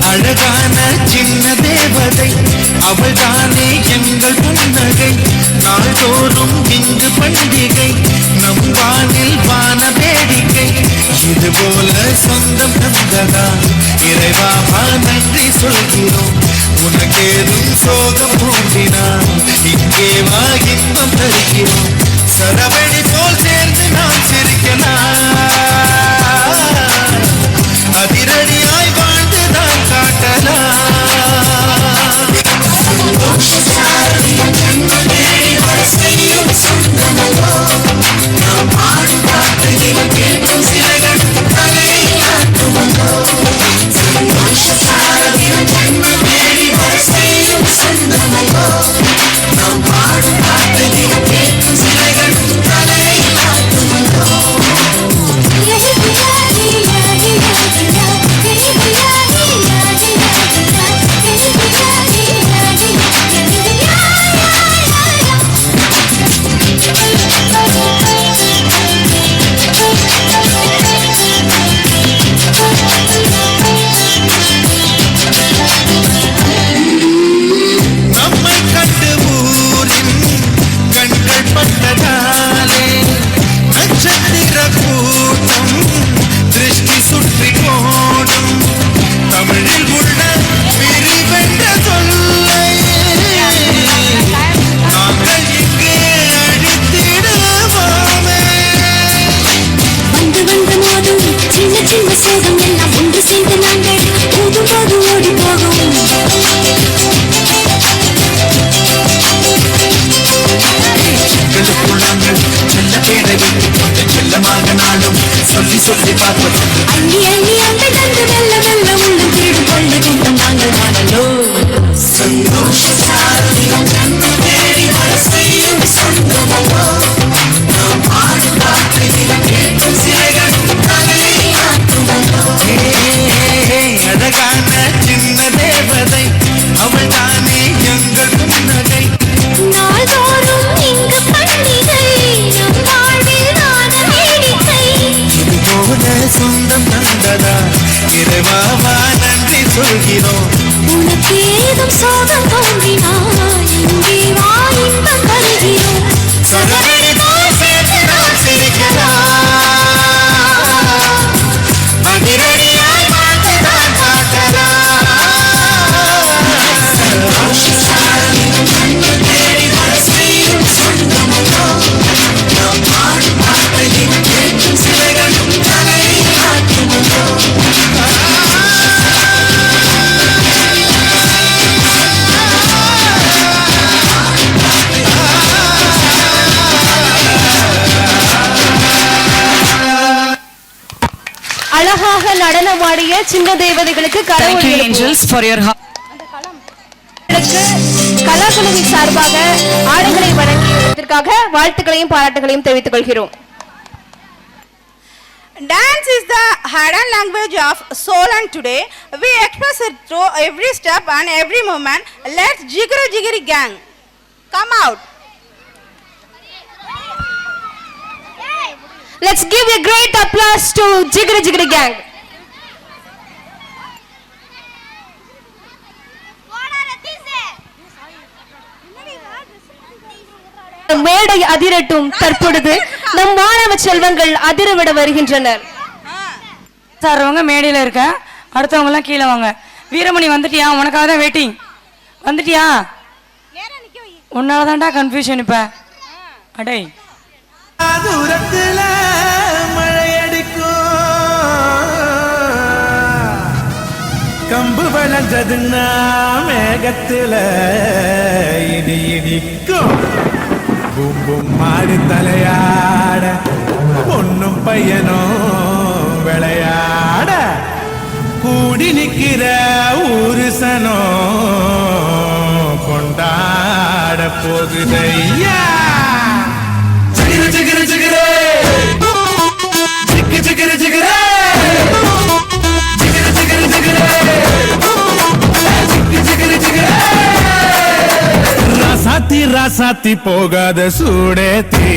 அழகான சின்ன தேவதை அவள் தானே எங்கள் புன்னகை. நாள்தோறும் இங்கு பண்டிகை, நம் வானில் வான வேடிக்கை. இது போல சொந்தம் தந்ததா இறைவாவா நன்றி சொல்கிறோம். உனக்கேதும் சோகம் தோன்றினான் இங்கே வா இன்பம் தருகிறோம். சரவடி போல் சேர்ந்து நாம் சிரிக்கலாம், அதிரடியாய் வாழ்ந்துதான் காட்டலாம். சொல்லி பார்ப்பது அள்ளி அள்ளி அந்த தந்து வெல்ல வெல்ல உள்ள திருடு கொள்ள கொண்டு நாங்கள் வாழலோ. சந்தோஷ சாரதியம் நன்மை தேடி வர செய்யும் சொந்தமோ. நாம் பாடும் பாட்டுகள் கேட்கும் சிலைகளும் தலையை ஆட்டுமோ. அழகான சின்ன தேவதை அவள் தானே எங்கள் புன்னகை. நாள்தோறும் இங்கு பண்டிகை, நம் வாழ்வில் நாத வேடிக்கை. இது போல சொந்தம் தந்ததா இறைவாவா நன்றி சொல்கிறோம். உனக்கு ஏதும் சோகம் தோன்றினாய் இங்கே வா இன்பம் தருகிறோம். சரவெடி போல் சேர்த்து நாம் சிரிக்கலாம். அதிரடியாய் வாழ்ந்துதான் பார்க்கலாம். அழகாக நடனமாடிய சின்ன தேவதைகளுக்கு கலாகுழுவின் சார்பாக ஆடைகளை வழங்கியதற்காக வாழ்த்துக்களையும் பாராட்டுகளையும் தெரிவித்துக் கொள்கிறோம். Dance is the hidden language of soul, and today we express it through every step and every movement. Let's jiggery jiggery gang come out. Let's give a great applause to Jiggery Jiggery Gang. மேடை அதிரட்டும். தற்பொழுது நம் மாணவ செல்வங்கள் அதிரவிட வருகின்றனர். Sir அவங்க மேடையில் இருக்க, அடுத்தவங்க எல்லாம் கீழே வாங்க. வீரமணி வந்துட்டியா? உனக்காக தான் வெயிட்டிங். வந்துட்டியா? உன்னால தான்டா கன்ஃபியூஷன் இப்ப. அடே தூரத்துல மழையடிக்கும், கம்பு வளர்ந்ததுன்னா மேகத்துல இடி இடிக்கும். பூம்பும் மாடு தலையாட பொண்ணும் பையனும் விளையாட கூடி நிக்கிற ஊருசனோ கொண்டாட போகுதையா. Jiggery jiggery, jiggery jiggery, jiggery jiggery, jiggery jiggery, jiggery. ராசாத்தி ராசாத்தி போகாத சூடேத்தி,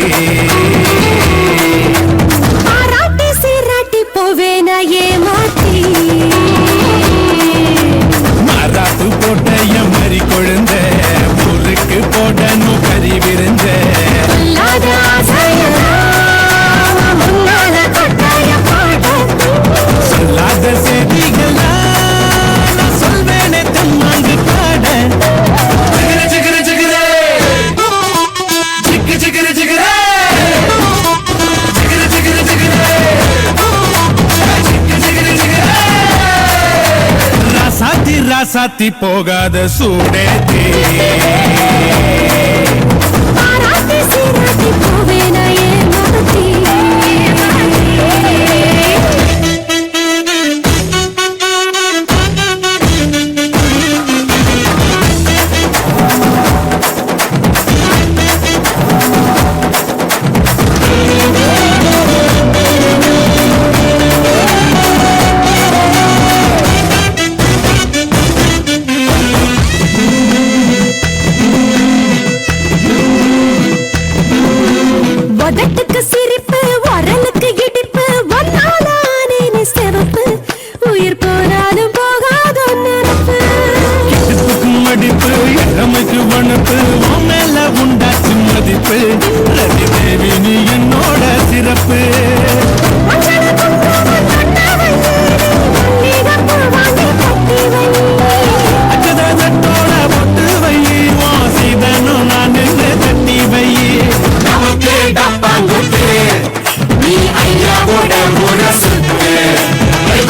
ஆராட்டி சீராட்டி போவேனா ஏமாத்தி, மாறாப்பு போட்ட எம்மறி கொழுந்த முறுக்கு போடணும் கறி விருந்த. சொல்லாத செய்திகளா நான் சொல்வேனே தம்மாங்கு பாட. ஜிகிரு ஜிகிரு ஜிக்கு ஜிகிரு ஜிகிரு ஜிகிரு ஜிகிரு ஜிகிரு ஜிக்கு ஜிகிரு ஜிகிரு. ராசாத்தி ராசாத்தி போகாத சூடேத்தி, ஆராட்டி சீராட்டி போவேனா ஏமாத்தி. உதட்டுக்கு சிரிப்பு, உரலுக்கு இடிப்பு, ஒன்னாலானே சிவப்பு, உயிர் போனாலும் போகாத நினைப்பு. மடிப்பு இளமைக்கு வனப்பு மேல உண்டாச்சு மதிப்பு. ரவி தேவி நீ என்னோட சிறப்பு. அச்சதோட பொட்டு வை, சீதனும் நான் நின்று தட்டி வை. நமக்கு டப்பாங்குத்து நீ ஐயாவோட முரசுத்து,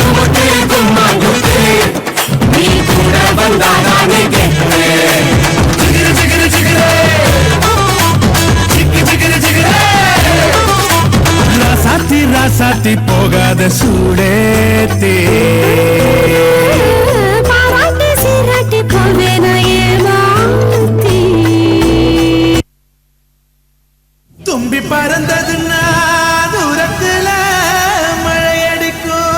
குமுத்து கும்மாங்குத்து நீ கூட வந்தானே கேட்டு. ஜிகிரு ஜிகிரு ஜிகிரு ஜிக்கு ஜிகிரு ஜிகிரு. ராசாத்தி ராசாத்தி போகாத சூடேத்தி, பாராட்டி சீராட்டி போவேனா ஏமாத்தி. தும்பி பறந்ததுன்னா தூரத்துல மழையடிக்கும்.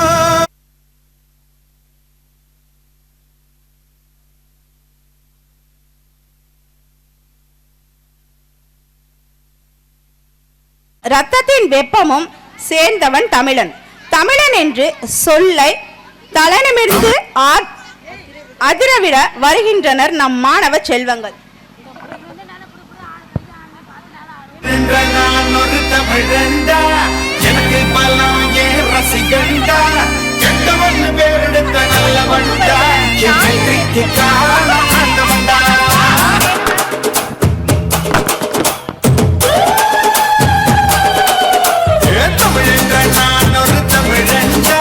ரத்தத்தின் வெப்பமும் சேர்ந்தவன் தமிழன். தமிழன் என்று சொல்லை தலைநிமிர்ந்து அதிரவிட வருகின்றனர் நம் மாணவ செல்வங்கள். நான் ஒரு தமிழண்டா, எனக்கு பலம் ஏன் ரசிகண்டா, கெட்டவன் பேரெடுத்த நல்லவண்டா, என் வெற்றிக்கு காரணம் ஆண்டவன்டா. தமிழென்ற நான் ஒரு தமிழண்டா,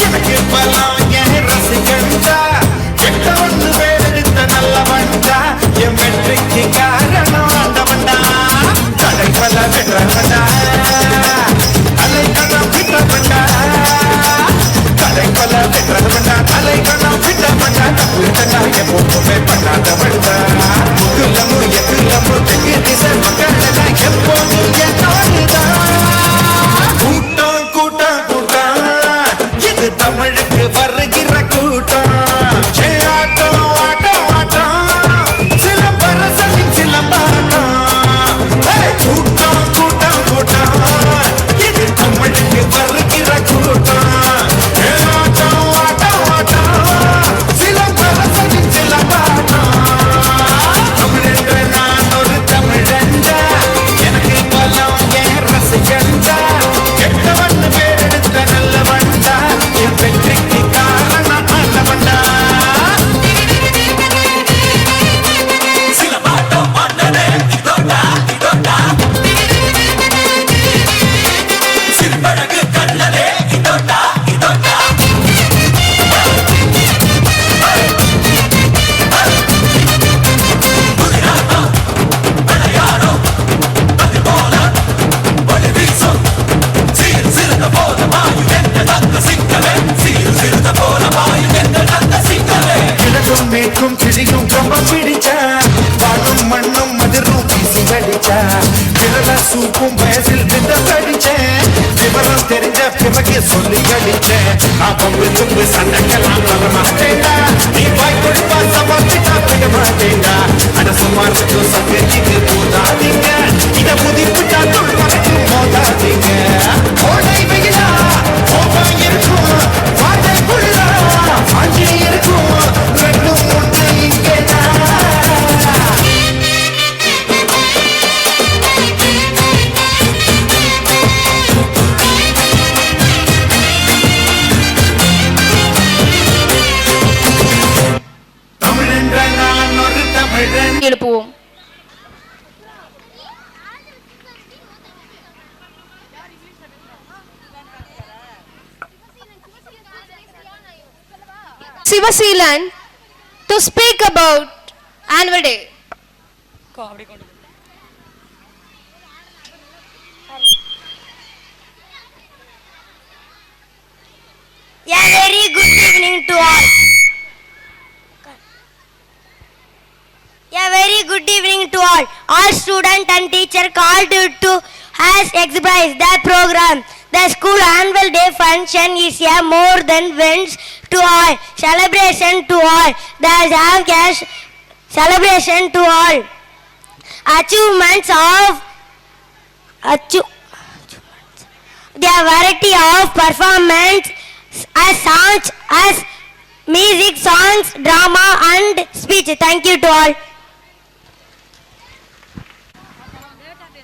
எனக்கு பலம் ஏன் ரசிகண்டா, கெட்டவன் பேரெடுத்த நல்லவண்டா, என் வெற்றிக்கு காரணம் ஆண்டவன்டா. பல வென்றவண்டா, அலைக்கணம் விட்டவண்டா, கடைப்பல வென்றவண்டா, அலைக்கணம் விட்டவண்டா, தப்புண்டா எப்போதுமே பண்ணாதவண்டா, முகுலமு எகுலமு தெற்கு திசை மக்களெல்லாம் எப்போது என்னோடுதான். கூட்டம் கூட்டம் கூட்டம், இது தமிழுக்கு வருகிற கூட்டம். ஆட்டம் ஆட்டம் ஆட்டம், சிலம்பரசனின் சிலம்பாட்டம். கூட்டம் கூட்டம் கூட்டம், இது தமிழுக்கு வருகிற கூட்டம். ஆட்டம் ஆட்டம் ஆட்டம், சிலம்பரசனின் சிலம்பாட்டம். தமிழென்ற நான் ஒரு தமிழண்டா, எனக்கு பலம் ஏன் ரசிகண்டா, கெட்டவன் பேரெடுத்த நல்லவண்டா, என் வெற்றிக்கு காரணம் ஆண்டவண்டா. சிலம்பாட்டம் மன்னனே இதோடா இதோடா, சிறுபழகு கண்ணனே இதோடா இதோடா. குதிராட்டம் விளையாடும் பதிபோல ஒளி வீசும், சீர் சிறுத போல மாயும் என்ற தந்த சிக்கலே, சீர் சிறுத போல மாயும் என்ற தந்த சிக்கலே. கிழக்கும் மேற்கும் கிழியும் ரொம்ப பிடிச்சா, வாழும் மண்ணும் மதிரும் வீசி கடிச்சா, விரல சூப்பும் வயசில் விட்ட கடிச்சேன், விவரம் தெரிஞ்ச பிறகு சொல்லி கடிச்சேன். அப்பம்பு தும்பு சண்டைக்கெல்லாம் வர மாட்டேண்டா, நீ வாய் கொடுப்பா சமாளிச்சா விட மாட்டேண்டா. அட சுமாருக்கு சங்கதிக்கு போதாதீங்க, இத புதிப்பிட்டா தொழில் வரைக்கும் போதாதீங்க. கோடை வெயிலா கோபம் இருக்கும், வாழைக்குள்ள வாஞ்சி இருக்கும், ரெண்டும் ஒன்று இங்கேதான். தமிழென்ற நான் ஒரு தமிழன். எழுப்புவோம். Sivaseelan to speak about annual day. A very good evening to all. A very good evening to all. All students and teachers called to has expressed their program. The school annual day function is a more than events to all, celebration to all. There have cash celebration to all. Achievements of the variety of performance as songs, as music, songs, drama and speech. Thank you to all.